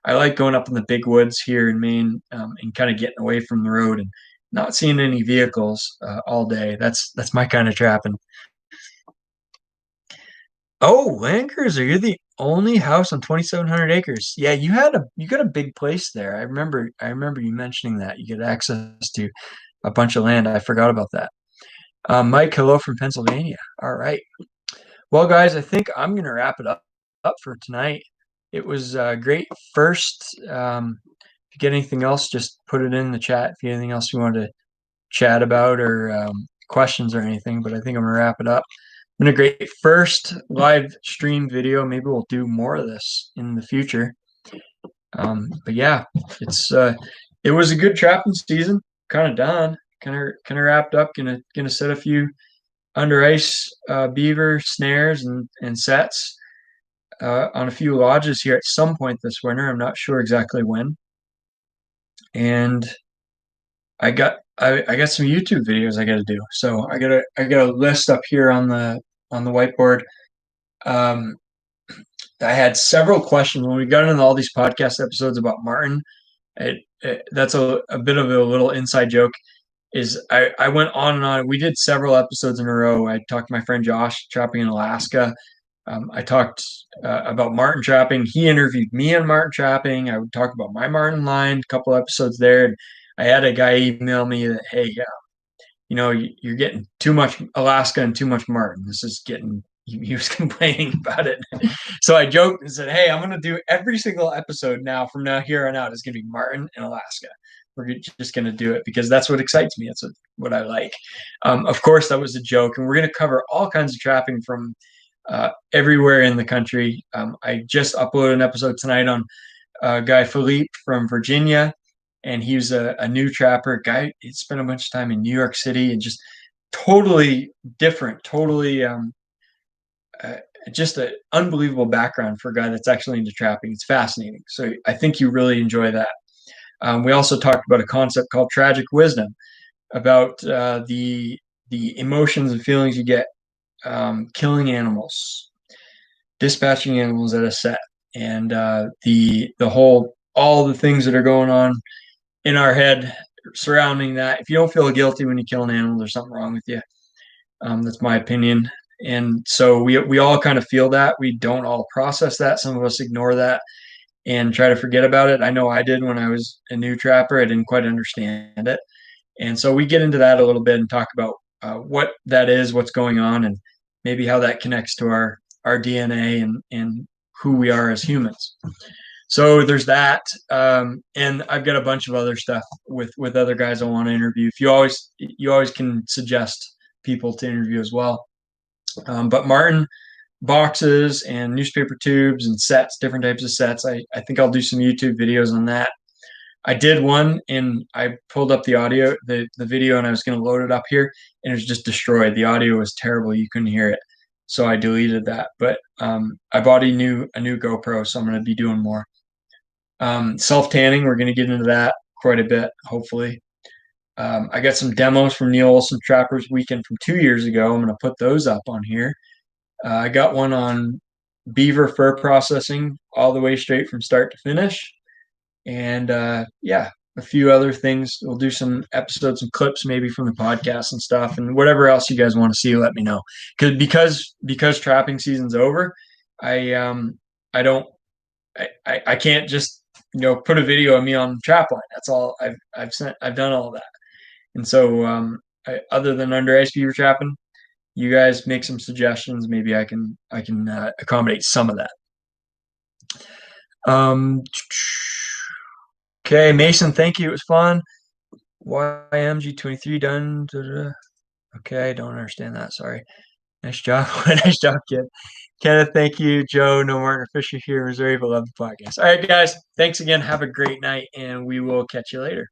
I like going up in the big woods here in Maine, and kind of getting away from the road and not seeing any vehicles all day. That's my kind of trapping. Oh, Land Cruiser, you're the only house on 2,700 acres. Yeah, you got a big place there. I remember you mentioning that you get access to a bunch of land. I forgot about that. Mike, hello from Pennsylvania. All right. Well, guys, I think I'm gonna wrap it up for tonight. It was great. First, if you get anything else, just put it in the chat. If you have anything else you want to chat about, or questions or anything, but I think I'm gonna wrap it up. Been a great first live stream video. Maybe we'll do more of this in the future. But yeah, it was a good trapping season. Kind of done. Kind of wrapped up. Gonna set a few under ice beaver snares and sets on a few lodges here at some point this winter. I'm not sure exactly when. And I got some YouTube videos I got to do. So I got a list up here on the whiteboard. I had several questions when we got into all these podcast episodes about marten. That's a bit of a little inside joke. Is I went on and on. We did several episodes in a row. I talked to my friend Josh trapping in Alaska. I talked about marten trapping. He interviewed me on marten trapping. I would talk about my marten line, a couple episodes there. And I had a guy email me that, hey, you're getting too much Alaska and too much marten. This is getting, he was complaining about it. So I joked and said, hey, I'm going to do every single episode now from now here on out is going to be marten in Alaska. We're just going to do it because that's what excites me. That's what I like. Of course, that was a joke. And we're going to cover all kinds of trapping from everywhere in the country. I just uploaded an episode tonight on guy Philippe from Virginia, and he was a new trapper guy. He spent a bunch of time in New York City and just totally different, totally uh, just an unbelievable background for a guy that's actually into trapping. It's fascinating. So I think you really enjoy that. We also talked about a concept called tragic wisdom, about the emotions and feelings you get killing animals, dispatching animals at a set, and the whole all the things that are going on in our head surrounding that. If you don't feel guilty when you kill an animal, there's something wrong with you. That's my opinion. And so we all kind of feel that. We don't all process that. Some of us ignore that and try to forget about it. I know I did when I was a new trapper. I didn't quite understand it. And so we get into that a little bit and talk about what that is, what's going on, and maybe how that connects to our DNA and who we are as humans. So there's that, and I've got a bunch of other stuff with other guys I want to interview. If you always can suggest people to interview as well. But Martin, boxes and newspaper tubes and sets, different types of sets. I think I'll do some YouTube videos on that. I did one and I pulled up the audio, the video, and I was going to load it up here, and it was just destroyed. The audio was terrible; you couldn't hear it, so I deleted that. But I bought a new GoPro, so I'm going to be doing more self tanning. We're going to get into that quite a bit, hopefully. I got some demos from Neil Olson Trappers Weekend from 2 years ago. I'm going to put those up on here. I got one on beaver fur processing all the way straight from start to finish. And yeah, a few other things. We'll do some episodes and clips maybe from the podcast and stuff, and whatever else you guys want to see, let me know. Because trapping season's over, I don't I can't just put a video of me on trap line. That's all I've done all that. And so other than under ice beaver trapping, you guys make some suggestions. Maybe I can accommodate some of that. Okay, Mason, thank you. It was fun. YMG23 done. Da, da, da. Okay, I don't understand that. Sorry. Nice job. Nice job, kid. Kenneth, thank you. Joe, No Martin or Fisher here in Missouri, but love the podcast. All right, guys. Thanks again. Have a great night, and we will catch you later.